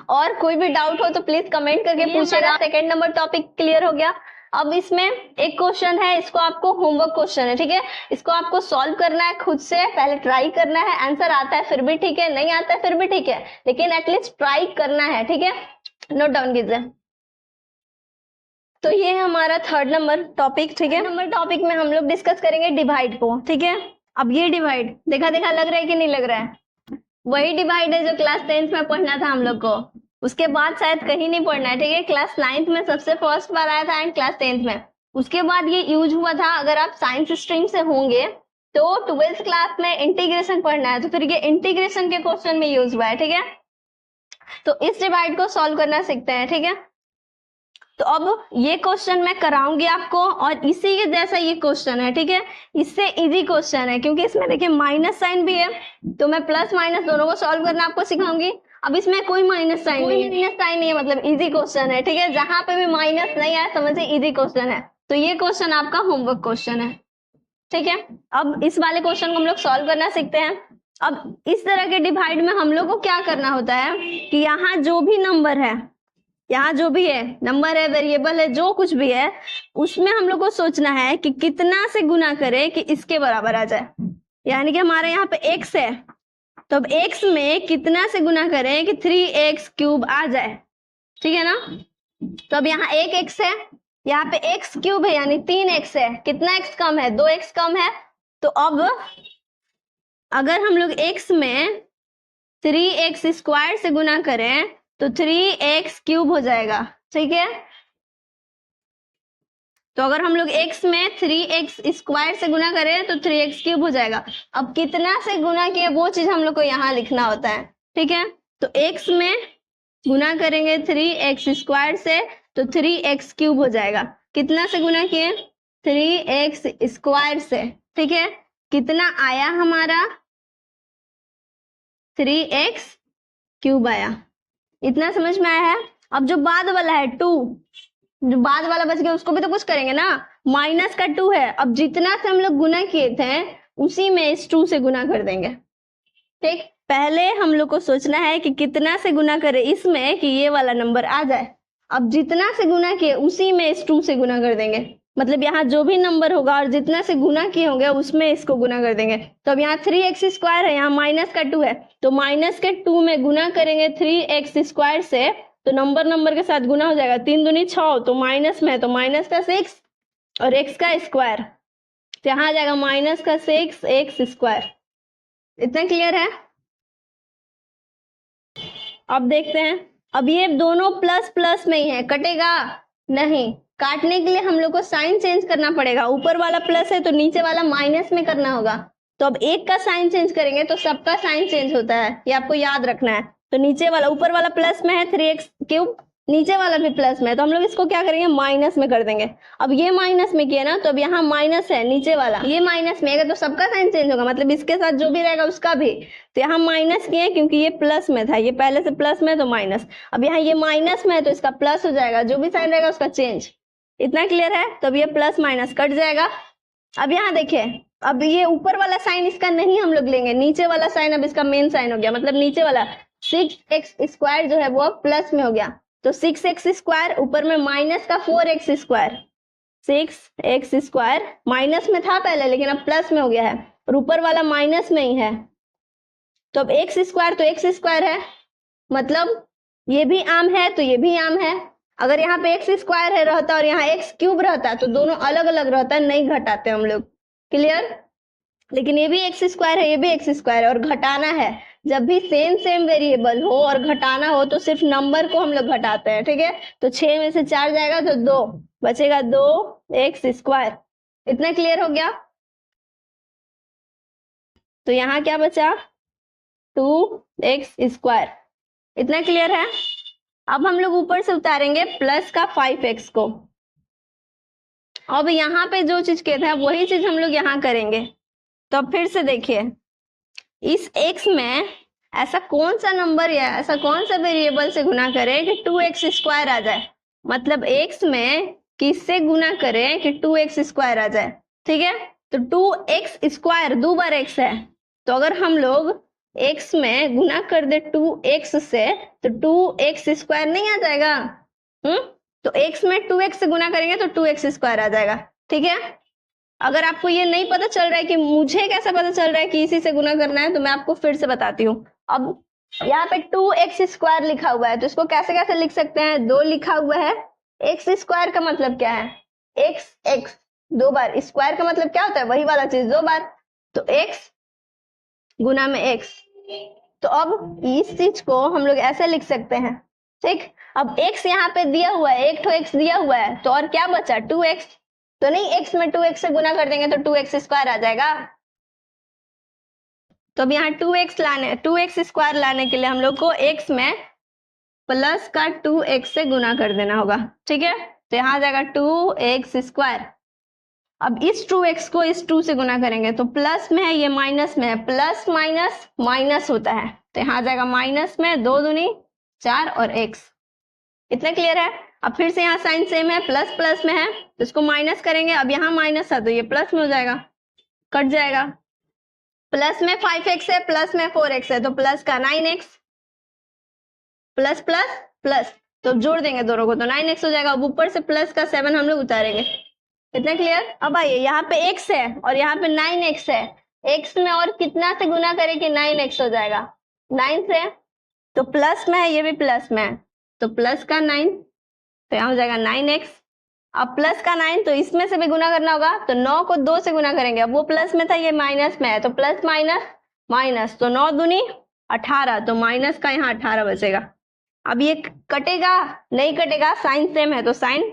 और कोई भी डाउट हो तो प्लीज कमेंट करके पूछिएगा। सेकंड नंबर टॉपिक क्लियर हो गया। अब इसमें एक क्वेश्चन है, इसको आपको होमवर्क क्वेश्चन है। ठीक है, इसको आपको सॉल्व करना है खुद से, पहले ट्राई करना है। आंसर आता है फिर भी ठीक है, नहीं आता है फिर भी ठीक है, लेकिन एटलीस्ट ट्राई करना है। ठीक है, नोट डाउन कीजिए। तो ये है हमारा थर्ड नंबर टॉपिक। ठीक है, नंबर टॉपिक में हम लोग डिस्कस करेंगे डिवाइड को। ठीक है, अब ये डिवाइड देखा देखा लग रहा है कि नहीं लग रहा है? वही डिवाइड है जो क्लास 10th में पढ़ना था हम लोग को, उसके बाद शायद कहीं नहीं पढ़ना है। ठीक है, क्लास 9th में सबसे फर्स्ट बार आया था एंड क्लास 10th में, उसके बाद ये यूज हुआ था। अगर आप साइंस स्ट्रीम से होंगे तो 12th क्लास में इंटीग्रेशन पढ़ना है, तो फिर ये इंटीग्रेशन के क्वेश्चन में यूज हुआ है। ठीक है, तो इस डिवाइड को सॉल्व करना सीखते हैं। ठीक है, तो अब ये क्वेश्चन मैं कराऊंगी आपको और इसी के जैसा ये क्वेश्चन है। ठीक है, इससे इजी क्वेश्चन है क्योंकि इसमें देखिए माइनस साइन भी है, तो मैं प्लस माइनस दोनों को सॉल्व करना आपको सिखाऊंगी। अब इसमें कोई माइनस साइन नहीं है, मतलब इजी क्वेश्चन है। ठीक है, जहां पे भी माइनस नहीं आया समझिए इजी क्वेश्चन है। तो ये क्वेश्चन आपका होमवर्क क्वेश्चन है। ठीक है, अब इस वाले क्वेश्चन को हम लोग सॉल्व करना सीखते हैं। अब इस तरह के डिवाइड में हम लोग को क्या करना होता है कि यहाँ जो भी नंबर है, यहाँ जो भी है नंबर है, वेरिएबल है, जो कुछ भी है, उसमें हम लोग को सोचना है कि कितना से गुना करें कि इसके बराबर आ जाए। यानी कि हमारे यहाँ पे x है, तो अब x में कितना से गुना करें कि 3x क्यूब आ जाए। ठीक है ना, तो अब यहाँ 1x है, यहाँ पे x क्यूब है यानी 3x है। कितना x कम है? 2x कम है। तो अब अगर हम लोग x में 3x स्क्वायर से गुना करें तो 3x क्यूब हो जाएगा। ठीक है, तो अगर हम लोग x में 3x स्क्वायर से गुना करें तो 3x क्यूब हो जाएगा। अब कितना से गुना किया वो चीज हम लोग को यहाँ लिखना होता है। ठीक है, तो x में गुना करेंगे 3x स्क्वायर से तो 3x क्यूब हो जाएगा। कितना से गुना किए? 3x स्क्वायर से। ठीक है, कितना आया हमारा? 3x क्यूब आया। इतना समझ में आया है? अब जो बाद वाला है 2, जो बाद वाला बच गया उसको भी तो कुछ करेंगे ना। माइनस का 2 है, अब जितना से हम लोग गुना किए थे उसी में इस 2 से गुना कर देंगे। ठीक, पहले हम लोग को सोचना है कि कितना से गुना करें इसमें कि ये वाला नंबर आ जाए। अब जितना से गुना किए उसी में इस 2 से गुना कर देंगे, मतलब यहाँ जो भी नंबर होगा और जितना से गुना किए होंगे उसमें इसको गुना कर देंगे। तो अब यहाँ 3x स्क्वायर है, यहाँ माइनस का 2 है, तो माइनस के 2 में गुना करेंगे 3x स्क्वायर से तो नंबर के साथ गुना हो जाएगा। 3 दूनी 6, तो माइनस में है तो माइनस का 6 और x का स्क्वायर, तो यहाँ आ जाएगा माइनस का 6x स्क्वायर। इतना क्लियर है? अब देखते हैं, अब ये दोनों प्लस प्लस में ही है, कटेगा नहीं। काटने के लिए हम लोग को साइन चेंज करना पड़ेगा। ऊपर वाला प्लस है तो नीचे वाला माइनस में करना होगा। तो अब एक का साइन चेंज करेंगे तो सबका साइन चेंज होता है, ये आपको याद रखना है। तो नीचे वाला, ऊपर वाला प्लस में है 3x क्यूब, नीचे वाला भी प्लस में है, तो हम लोग इसको क्या करेंगे? माइनस में कर देंगे। अब ये माइनस में किया ना, तो अब यहाँ माइनस है, नीचे वाला ये माइनस में है तो सबका साइन चेंज होगा, मतलब इसके साथ जो भी रहेगा उसका भी। तो यहाँ माइनस किए क्योंकि ये प्लस में था, ये पहले से प्लस में है तो माइनस। अब यहाँ ये माइनस में है तो इसका प्लस हो जाएगा, जो भी साइन रहेगा उसका चेंज। इतना क्लियर है? तो अब ये प्लस माइनस कट जाएगा। अब यहाँ देखिए, अब ये ऊपर वाला साइन इसका नहीं हम लोग लेंगे, नीचे वाला साइन अब इसका मेन साइन हो गया, मतलब नीचे वाला 6x स्क्वायर जो है वो प्लस में हो गया। तो 6x² ऊपर में माइनस का 4x², 6x² माइनस में था पहले लेकिन अब प्लस में हो गया है और ऊपर वाला माइनस में ही है, तो अब x² तो x² है, मतलब ये भी आम है तो ये भी आम है। अगर यहाँ पे x² है रहता और यहाँ x³ रहता तो दोनों अलग अलग रहता, नहीं घटाते हम लोग, क्लियर। लेकिन ये भी x² है, ये भी x² है और घटाना है। जब भी सेम वेरिएबल हो और घटाना हो तो सिर्फ नंबर को हम लोग घटाते हैं, ठीक है। तो 6 में से 4 जाएगा तो 2 बचेगा, 2x²। इतना क्लियर हो गया। तो यहाँ क्या बचा, 2x²। इतना क्लियर है। अब हम लोग ऊपर से उतारेंगे प्लस का 5x को। अब यहाँ पे जो चीज कहते हैं वही चीज हम लोग यहाँ करेंगे। तो अब फिर से देखिए, इस x में ऐसा कौन सा नंबर या ऐसा कौन सा वेरिएबल से गुना करें कि 2x² आ जाए। मतलब x में किससे गुना करें कि 2x² आ जाए, ठीक है। तो 2x², 2 बार x है, तो अगर हम लोग x में गुना कर दे 2x से तो 2x² नहीं आ जाएगा। तो x में 2x से गुना करेंगे तो 2x² आ जाएगा, ठीक है। अगर आपको ये नहीं पता चल रहा है कि मुझे कैसा पता चल रहा है कि इसी से गुना करना है, तो मैं आपको फिर से बताती हूँ। अब यहाँ पे 2x² लिखा हुआ है, तो इसको कैसे कैसे लिख सकते हैं, 2 लिखा हुआ है, x² का मतलब क्या है, x 2 बार, स्क्वायर का मतलब क्या होता है, वही वाला चीज 2 बार, तो x गुना में x। तो अब इस चीज को हम लोग ऐसे लिख सकते हैं, ठीक। अब x यहाँ पे दिया हुआ है, एक तो x दिया हुआ है, तो और क्या बचा, 2x। तो नहीं, x में 2x से गुना कर देंगे तो 2x² आ जाएगा। तो अब यहाँ 2x² लाने के लिए हम लोग को x में प्लस का 2x से गुना कर देना होगा, ठीक है। तो यहाँ आ जाएगा 2x²। अब इस 2x को इस 2 से गुना करेंगे तो प्लस में है, ये माइनस में है, प्लस माइनस माइनस होता है, तो यहाँ आ जाएगा माइनस में, 2 दूनी 4 और x। इतना क्लियर है। अब फिर से यहाँ साइन सेम है, प्लस प्लस में है तो इसको माइनस करेंगे। अब यहाँ माइनस है तो ये प्लस में हो जाएगा, कट जाएगा। प्लस में 5x है, प्लस में 4x है, तो प्लस का 9x, प्लस प्लस प्लस, तो जोड़ देंगे दोनों को तो 9x हो जाएगा। अब ऊपर से प्लस का 7 हम लोग उतारेंगे। इतना क्लियर। अब आइए, यहाँ पे x है और यहाँ पे 9x है, x में और कितना से गुना करें कि 9x हो जाएगा, 9 से, तो प्लस में है, ये भी प्लस में है, तो प्लस का 9, तो यहाँ हो जाएगा 9x। अब प्लस का 9 तो इसमें से भी गुना करना होगा, तो 9 को 2 से गुना करेंगे। अब वो प्लस में था, ये माइनस में है, तो प्लस माइनस माइनस, तो 9 दूनी 18, तो माइनस का यहाँ 18 बचेगा। अब ये कटेगा नहीं कटेगा, साइन सेम है तो साइन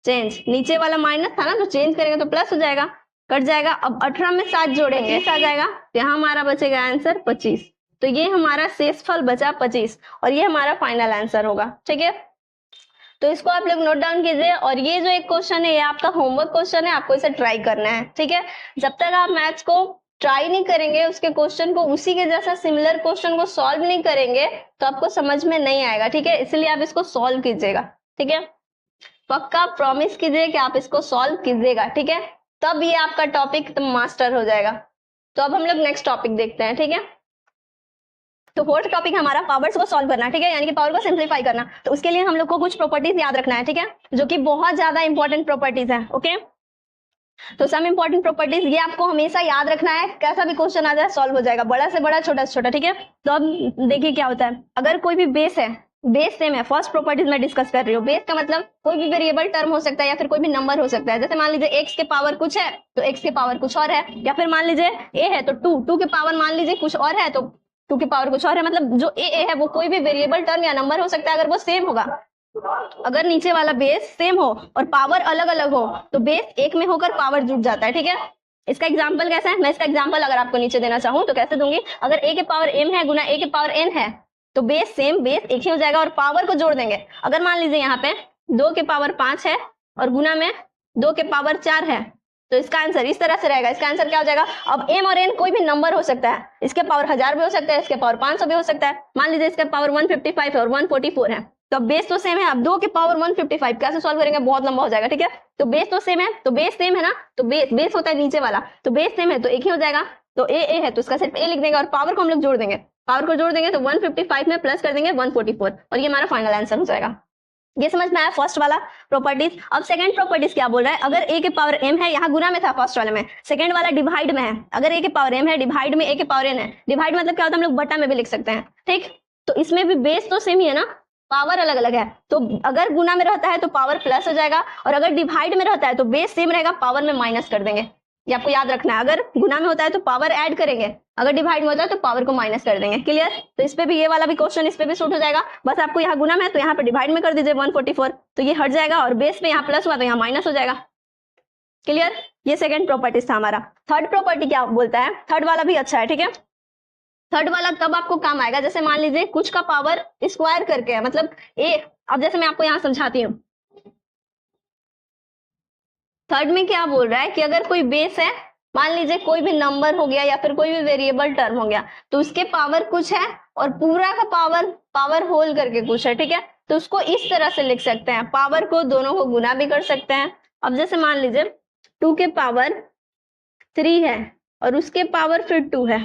चेंज, नीचे वाला माइनस था ना तो चेंज करेंगे तो प्लस हो जाएगा, कट जाएगा। अब 18 में 7 जोड़ेंगे, आ जाएगा, तो यहाँ हमारा बचेगा आंसर 25। तो ये हमारा शेषफल बचा 25 और ये हमारा फाइनल आंसर होगा, ठीक है। तो इसको आप लोग नोट डाउन कीजिए। और ये जो एक क्वेश्चन है ये आपका होमवर्क क्वेश्चन है, आपको इसे ट्राई करना है, ठीक है। जब तक आप मैथ्स को ट्राई नहीं करेंगे, उसके क्वेश्चन को उसी के जैसा सिमिलर क्वेश्चन को सॉल्व नहीं करेंगे तो आपको समझ में नहीं आएगा, ठीक है। इसलिए आप इसको सॉल्व कीजिएगा, ठीक है। पक्का प्रॉमिस कीजिए कि आप इसको सॉल्व कीजिएगा, ठीक है, तब ये आपका टॉपिक मास्टर हो जाएगा। तो अब हम लोग नेक्स्ट टॉपिक देखते हैं, ठीक है। तो फोर्थ टॉपिक हमारा पावर्स को सॉल्व करना, ठीक है, यानी कि पावर को सिंप्लीफाई करना। तो उसके लिए हम लोग को कुछ प्रॉपर्टीज याद रखना है, ठीक है, जो कि बहुत ज्यादा इंपॉर्टेंट प्रॉपर्टीज है, ओके। तो सम इंपॉर्टेंट प्रॉपर्टीज ये आपको हमेशा याद रखना है, कैसा भी क्वेश्चन आ जाए सॉल्व हो जाएगा, बड़ा से बड़ा छोटा से छोटा, ठीक है। तो अब देखिए क्या होता है, अगर कोई भी बेस है, बेस सेम है, फर्स्ट प्रॉपर्टीज में डिस्कस कर रही हूँ। बेस का मतलब कोई भी वेरिएबल टर्म हो सकता है या फिर कोई भी नंबर हो सकता है। जैसे मान लीजिए x के पावर कुछ है तो x के पावर कुछ और है, या फिर मान लीजिए a है तो 2 के पावर मान लीजिए कुछ और है तो 2 के पावर कुछ और है। मतलब जो a है वो कोई भी वेरिएबल टर्म या नंबर हो सकता है अगर वो सेम होगा। अगर नीचे वाला बेस सेम हो और पावर अलग अलग हो तो बेस एक में होकर पावर जुड़ जाता है, ठीक है। इसका एग्जाम्पल कैसा है, मैं इसका एग्जाम्पल अगर आपको नीचे देना चाहूँ तो कैसे दूंगी, अगर a के पावर m है गुना a के पावर n है तो बेस सेम, बेस एक ही हो जाएगा और पावर को जोड़ देंगे। अगर मान लीजिए यहाँ पे 2 के पावर 5 है और गुना में 2 के पावर 4 है तो इसका आंसर इस तरह से रहेगा। इसका आंसर क्या हो जाएगा, अब m और n कोई भी नंबर हो सकता है, इसके पावर 1000 भी हो सकता है, इसके पावर 500 भी हो सकता है। मान लीजिए इसके पावर 155 है और 144 है, तो बेस तो सेम है। अब 2 के पावर 155 कैसे सॉल्व करेंगे, बहुत लंबा हो जाएगा, ठीक है। तो बेस तो सेम है, तो बेस सेम है ना, तो बेस होता है नीचे वाला, तो बेस सेम है तो एक ही हो जाएगा। तो a है तो इसका सिर्फ a लिख देंगे और पावर को हम लोग जोड़ देंगे। पावर को जोड़ देंगे तो 155 में प्लस कर देंगे 144 और ये हमारा फाइनल आंसर हो जाएगा। ये समझ में आया फर्स्ट वाला प्रॉपर्टीज। अब सेकंड प्रॉपर्टीज क्या बोल रहा है, अगर a के पावर m है, यहाँ गुना में था फर्स्ट वाले में, सेकंड वाला डिवाइड में है। अगर a के पावर m है, डिवाइड में a के पावर n है। डिवाइड मतलब क्या होता है, हम लोग बटा में भी लिख सकते हैं, ठीक। तो इसमें भी बेस तो सेम ही है ना, पावर अलग अलग है। तो अगर गुना में रहता है तो पावर प्लस हो जाएगा, और अगर डिवाइड में रहता है तो बेस सेम रहेगा, पावर में माइनस कर देंगे। ये आपको याद रखना है, अगर गुना में होता है तो पावर ऐड करेंगे, अगर डिवाइड में होता है तो पावर को माइनस कर देंगे। क्लियर। तो इस पे भी ये वाला भी क्वेश्चन इस पे भी सूट हो जाएगा। बस आपको यहाँ गुना में है तो यहाँ पे डिवाइड में कर दीजिए 144, तो ये हट जाएगा, और बेस पे यहाँ प्लस हुआ तो यहाँ माइनस हो जाएगा। क्लियर। ये सेकंड प्रॉपर्टीज था हमारा। थर्ड प्रॉपर्टी क्या बोलता है, थर्ड वाला भी अच्छा है, ठीक है। थर्ड वाला तब आपको काम आएगा जैसे मान लीजिए कुछ का पावर स्क्वायर करके है, मतलब ए। अब जैसे मैं आपको यहाँ समझाती हूँ, थर्ड में क्या बोल रहा है कि अगर कोई बेस है, मान लीजिए कोई भी नंबर हो गया या फिर कोई भी वेरिएबल टर्म हो गया, तो उसके पावर कुछ है और पूरा का पावर होल करके कुछ है, ठीक है। तो उसको इस तरह से लिख सकते हैं, पावर को दोनों को गुना भी कर सकते हैं। अब जैसे मान लीजिए 2 के पावर 3 है और उसके पावर फिर 2 है,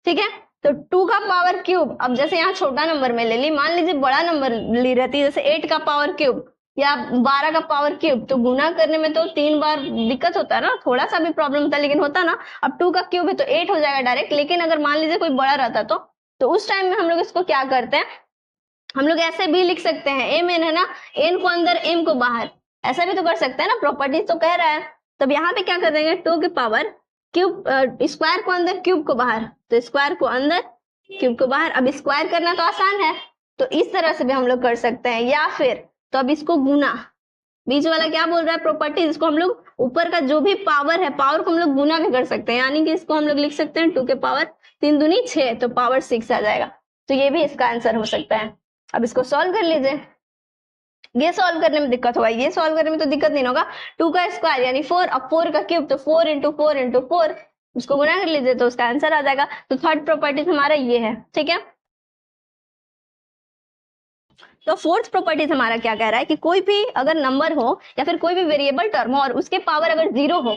ठीक है। तो 2 का पावर क्यूब, अब जैसे यहाँ छोटा नंबर में ले ली, मान लीजिए बड़ा नंबर ली रहती जैसे 8 का पावर क्यूब या 12 का पावर क्यूब, तो गुना करने में तो 3 बार दिक्कत होता है ना, थोड़ा सा भी प्रॉब्लम होता है, लेकिन होता ना। अब 2 का क्यूब है तो 8 हो जाएगा डायरेक्ट, लेकिन अगर मान लीजिए कोई बड़ा रहता तो उस टाइम में हम लोग इसको क्या करते हैं, हम लोग ऐसे भी लिख सकते हैं, एम एन है ना, एन को अंदर एम को बाहर, ऐसा भी तो कर सकते हैं ना, प्रॉपर्टीज तो कह रहा है। तब यहाँ पे क्या कर देंगे, 2 के पावर क्यूब, स्क्वायर को अंदर क्यूब को बाहर, तो स्क्वायर को अंदर क्यूब को बाहर। अब स्क्वायर करना तो आसान है, तो इस तरह से भी हम लोग कर सकते हैं, या फिर तो अब इसको गुना, बीच वाला क्या बोल रहा है प्रॉपर्टी, इसको हम लोग ऊपर का जो भी पावर है, पावर को हम लोग गुना भी कर सकते हैं, यानी कि इसको हम लोग लिख सकते हैं 2 के पावर 3 दूनी 6, तो पावर 6 आ जाएगा। तो ये भी इसका आंसर हो सकता है। अब इसको सॉल्व कर लीजिए, ये सॉल्व करने में दिक्कत होगा, ये सॉल्व करने में तो दिक्कत नहीं होगा। 2 का स्क्वायर यानी 4, अब 4 का क्यूब तो 4 इंटू 4 इंटू 4, उसको गुना कर लीजिए तो उसका आंसर आ जाएगा। तो थर्ड प्रॉपर्टी हमारा ये है, ठीक है। तो फोर्थ प्रॉपर्टी हमारा क्या कह रहा है कि कोई भी अगर नंबर हो या फिर कोई भी वेरिएबल टर्म हो और उसके पावर अगर 0 हो,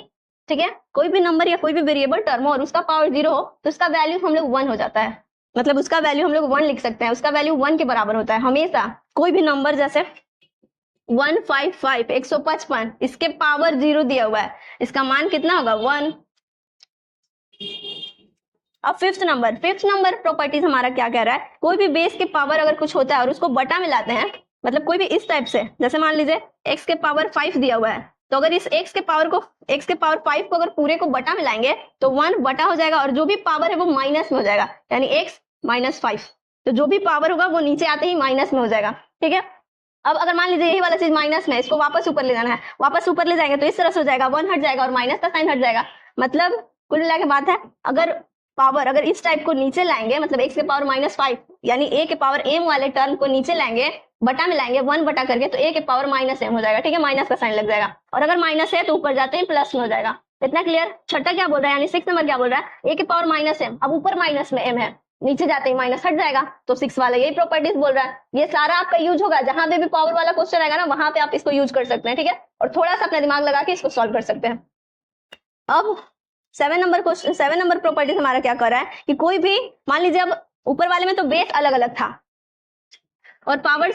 ठीक है, कोई भी नंबर या कोई भी वेरिएबल टर्म हो और उसका पावर 0 हो, तो उसका वैल्यू हम लोग 1 हो जाता है, मतलब उसका वैल्यू हम लोग 1 लिख सकते हैं, उसका वैल्यू 1 के बराबर होता है हमेशा। कोई भी नंबर जैसे 155 155, इसके पावर 0 दिया हुआ है, इसका मान कितना होगा 1। अब फिफ्थ नंबर प्रॉपर्टीज हमारा क्या कह रहा है, कोई भी बेस के पावर अगर कुछ होता है और उसको बटा मिलाते हैं, मतलब कोई भी इस टाइप से, जैसे मान लीजिए x के पावर 5 दिया हुआ है, तो अगर इस x के पावर 5 को अगर पूरे को बटा मिलाएंगे तो 1 बटा हो जाएगा, और जो भी पावर है वो माइनस में हो जाएगा, यानी x माइनस 5, तो जो भी पावर होगा वो नीचे आते ही माइनस में हो जाएगा, ठीक है। अब अगर मान लीजिए यही वाला चीज माइनस में, इसको वापस ऊपर ले जाना है, वापस ऊपर ले जाएंगे तो इस तरह से हो जाएगा, 1 हट जाएगा और माइनस का साइन हट जाएगा। मतलब कुल मिला के बात है, अगर पावर अगर इस टाइप को नीचे लाएंगे, मतलब x के पावर -5 यानी a के पावर m वाले टर्म को नीचे लाएंगे, बटा मिलाएंगे 1 बटा करके, तो a के पावर -m हो जाएगा, ठीक है, माइनस का साइन लग जाएगा, और अगर माइनस है तो ऊपर जाते ही प्लस में हो जाएगा। इतना क्लियर। छठा क्या बोल रहा है, यानी 6 नंबर क्या बोल रहा है, a के पावर -m, अब ऊपर माइनस में m है, नीचे जाते ही माइनस हट जाएगा, तो 6 वाला यही प्रॉपर्टीज बोल रहा है। ये सारा आपका यूज होगा, जहां पे भी पावर वाला क्वेश्चन आएगा ना, वहां पे आप इसको यूज कर सकते हैं, ठीक है, और थोड़ा सा अपना दिमाग लगा के इसको सॉल्व कर सकते हैं। अब 7 नंबर प्रॉपर्टी हमारा क्या कर रहा है कि कोई भी मान लीजिए, अब ऊपर वाले में तो बेस अलग अलग था और पावर,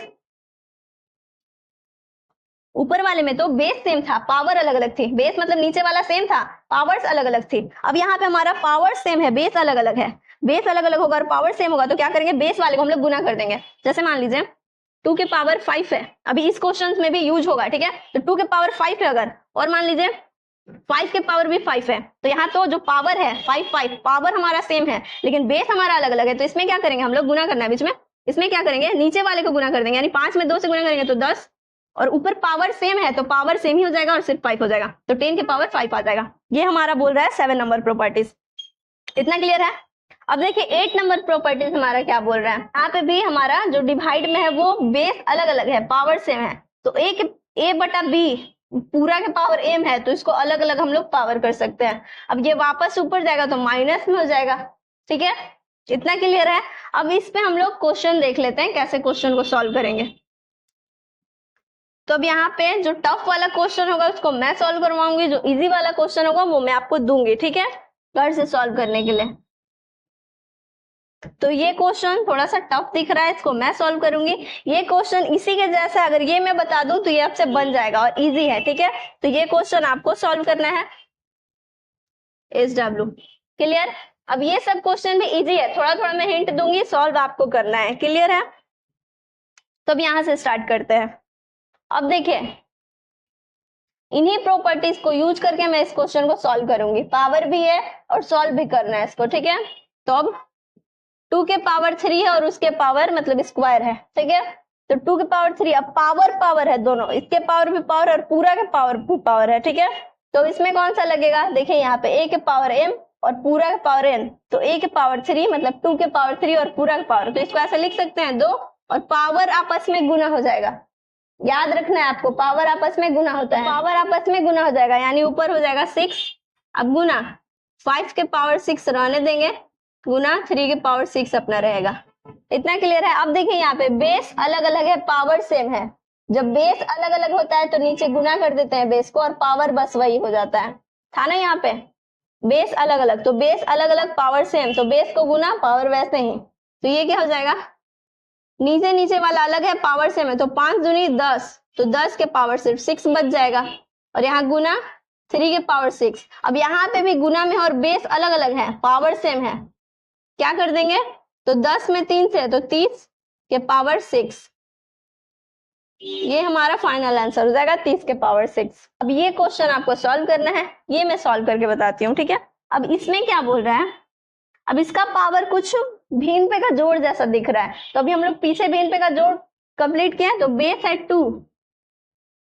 ऊपर वाले में तो बेस सेम था, पावर अलग अलग थी, बेस मतलब नीचे वाला सेम था, पावर्स अलग अलग थी। अब यहाँ पे हमारा पावर सेम है, बेस अलग अलग है, बेस अलग अलग होगा और पावर सेम होगा, तो क्या करेंगे, बेस वाले को हम लोग गुना कर देंगे। जैसे मान लीजिए 2 के पावर 5 है, अभी इस क्वेश्चन में भी यूज होगा, ठीक है, तो 2 के पावर 5 है अगर, और मान लीजिए 5 के पावर भी 5 है, तो यहाँ तो जो पावर है 5 पावर हमारा सेम है, लेकिन बेस हमारा अलग अलग है, तो इसमें क्या करेंगे, हम लोग गुना करना है बीच में, इसमें क्या करेंगे, नीचे वाले को गुना कर देंगे, यानी 5 में 2 से गुना करेंगे तो 10, और ऊपर पावर सेम है तो पावर सेम ही हो जाएगा और सिर्फ 5 हो जाएगा, तो 10 के पावर 5 आ जाएगा। ये हमारा बोल रहा है 7 नंबर प्रॉपर्टीज। इतना क्लियर है। अब देखिए 8 नंबर प्रॉपर्टीज हमारा क्या बोल रहा है, यहाँ पे भी हमारा जो डिवाइड में है वो बेस अलग अलग है, पावर सेम है, तो a बटा b पूरा के पावर m है, तो इसको अलग अलग हम लोग पावर कर सकते हैं। अब ये वापस ऊपर जाएगा तो माइनस में हो जाएगा, ठीक है, इतना क्लियर है। अब इस पे हम लोग क्वेश्चन देख लेते हैं, कैसे क्वेश्चन को सॉल्व करेंगे। तो अब यहाँ पे जो टफ वाला क्वेश्चन होगा उसको मैं सॉल्व करवाऊंगी, जो इजी वाला क्वेश्चन होगा वो मैं आपको दूंगी, ठीक है, घर से सॉल्व करने के लिए। तो ये क्वेश्चन थोड़ा सा टफ दिख रहा है, इसको मैं सॉल्व करूंगी। ये क्वेश्चन इसी के जैसा अगर ये मैं बता दूं तो ये आपसे बन जाएगा और इजी है, ठीक है। तो ये क्वेश्चन आपको सॉल्व करना है, SW, क्लियर। अब ये सब क्वेश्चन भी इजी है, थोड़ा थोड़ा मैं हिंट दूंगी, सॉल्व आपको करना है, क्लियर है। तो अब यहां से स्टार्ट करते हैं। अब देखिए इन्हीं प्रॉपर्टीज को यूज करके मैं इस क्वेश्चन को सॉल्व करूंगी, पावर भी है और सॉल्व भी करना है इसको, ठीक है। तो अब 2 के पावर 3 है और उसके पावर मतलब स्क्वायर है, ठीक है। तो 2 के पावर 3, अब पावर पावर है दोनों, इसके पावर भी पावर और पूरा के पावर भी पावर है, ठीक है। तो इसमें कौन सा लगेगा, देखिए यहाँ पे a के पावर m और पूरा के पावर n, तो a के पावर 3 मतलब 2 के पावर 3 और पूरा के पावर, तो इसको ऐसे लिख सकते हैं 2 और पावर आपस में गुना हो जाएगा। याद रखना है आपको, पावर आपस में गुना होता है, पावर आपस में गुना हो जाएगा, यानी ऊपर हो जाएगा 6, अब गुना 5 के पावर 6 रहने देंगे, गुना 3 के पावर 6 अपना रहेगा। इतना क्लियर है। अब देखिए यहाँ पे बेस अलग अलग है, पावर सेम है। जब बेस अलग अलग होता है तो नीचे गुना कर देते हैं बेस को और पावर बस वही हो जाता है, था ना। यहाँ पे बेस अलग अलग, तो बेस अलग अलग पावर सेम, तो बेस को गुना पावर वैसे ही, तो ये क्या हो जाएगा, नीचे नीचे वाला अलग है पावर सेम है, तो 5 दूनी 10, तो 10 के पावर सिर्फ 6 बच जाएगा और यहाँ गुना 3 के पावर 6। अब यहाँ पे भी गुना में और बेस अलग अलग है, पावर सेम है, क्या कर देंगे, तो 10 में 3 से तो 30 के पावर 6, ये हमारा फाइनल आंसर हो जाएगा 30 के पावर 6। अब ये क्वेश्चन आपको सॉल्व करना है, ये मैं सॉल्व करके बताती हूँ, ठीक है। अब इसमें क्या बोल रहा है, अब इसका पावर कुछ भिन्न पे का जोड़ जैसा दिख रहा है, तो अभी हम लोग पीछे भिन्न पे का जोड़ कंप्लीट किया, तो बेस है 2,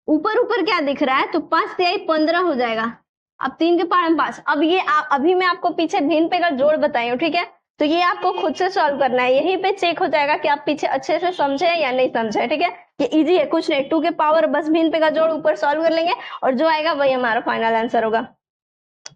ऊपर ऊपर क्या दिख रहा है, तो 5 तिहाई 15 हो जाएगा, अब 3 के पावर में 5। अब ये अभी मैं आपको पीछे भिन्न पे का जोड़ बताई हूँ, ठीक है। तो ये आपको खुद से सॉल्व करना है, यहीं पे चेक हो जाएगा कि आप पीछे अच्छे से समझे या नहीं समझे, ठीक है। ये इजी है, कुछ नहीं, 2 के पावर बस भिन्न पे का जोड़ ऊपर सॉल्व कर लेंगे और जो आएगा वही हमारा फाइनल आंसर होगा,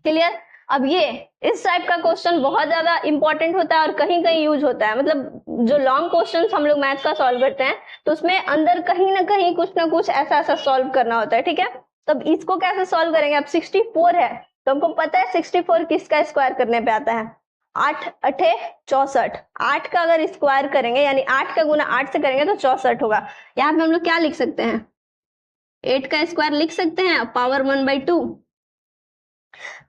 क्लियर। अब ये इस टाइप का क्वेश्चन बहुत ज्यादा इंपॉर्टेंट होता है और कहीं कहीं यूज होता है, मतलब जो लॉन्ग क्वेश्चन हम लोग मैथ्स का सॉल्व करते हैं तो उसमें अंदर कहीं ना कहीं कुछ ना कुछ ऐसा ऐसा सॉल्व करना होता है, ठीक है। तब इसको कैसे सॉल्व करेंगे, अब 64 है तो हमको पता है 64 किसका स्क्वायर करने पे आता है, 8 अठे 64, 8 का अगर स्क्वायर करेंगे यानी 8 का गुना 8 से करेंगे तो 64 होगा। यहाँ पे हम लोग क्या लिख सकते हैं, 8 का स्क्वायर लिख सकते हैं, पावर 1/2।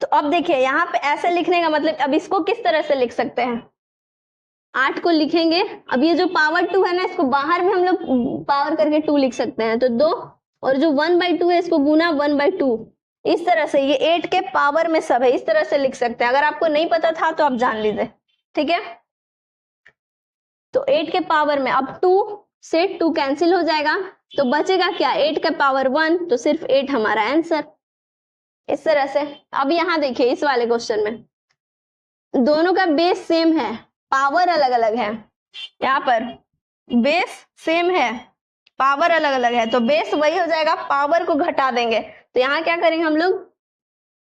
तो अब देखिए यहाँ पे ऐसे लिखने का मतलब, अब इसको किस तरह से लिख सकते हैं, 8 को लिखेंगे, अब ये जो पावर 2 है ना इसको बाहर भी हम लोग पावर करके 2 लिख सकते हैं, तो 2 और जो 1/2 है इसको गुना 1/2, इस तरह से ये 8 के पावर में सब है, इस तरह से लिख सकते हैं। अगर आपको नहीं पता था तो आप जान लीजिए, ठीक है। तो 8 के पावर में अब 2 से 2 कैंसिल हो जाएगा, तो बचेगा क्या, 8 के पावर 1, तो सिर्फ 8 हमारा आंसर, इस तरह से। अब यहाँ देखिए इस वाले क्वेश्चन में दोनों का बेस सेम है, पावर अलग अलग है, यहाँ पर बेस सेम है, पावर अलग अलग है, तो बेस वही हो जाएगा, पावर को घटा देंगे, तो यहाँ क्या करेंगे हम लोग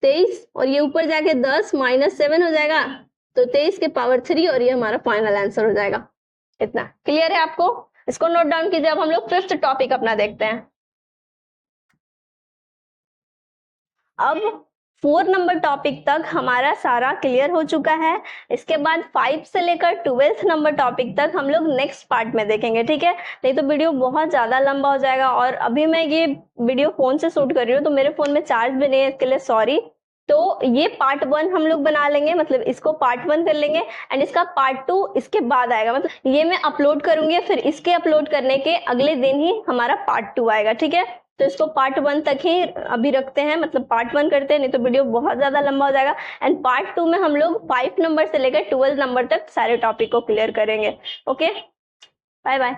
23 और ये ऊपर जाके 10 -7 हो जाएगा, तो 23 के पावर 3 और ये हमारा फाइनल आंसर हो जाएगा। इतना क्लियर है आपको, इसको नोट डाउन कीजिए। अब हम लोग 5th टॉपिक अपना देखते हैं। अब 4 नंबर टॉपिक तक हमारा सारा क्लियर हो चुका है, इसके बाद 5 से लेकर 12th नंबर टॉपिक तक हम लोग नेक्स्ट पार्ट में देखेंगे, ठीक है। नहीं तो वीडियो बहुत ज्यादा लंबा हो जाएगा और अभी मैं ये वीडियो फोन से शूट कर रही हूँ तो मेरे फोन में चार्ज भी नहीं है, इसके लिए सॉरी। तो ये पार्ट 1 हम लोग बना लेंगे, मतलब इसको पार्ट 1 कर लेंगे एंड इसका पार्ट 2 इसके बाद आएगा, मतलब ये मैं अपलोड करूंगी फिर इसके अपलोड करने के अगले दिन ही हमारा पार्ट 2 आएगा, ठीक है। तो इसको पार्ट 1 तक ही अभी रखते हैं, मतलब पार्ट 1 करते हैं, नहीं तो वीडियो बहुत ज्यादा लंबा हो जाएगा। एंड पार्ट 2 में हम लोग 5 नंबर से लेकर 12 नंबर तक सारे टॉपिक को क्लियर करेंगे। Okay, bye bye.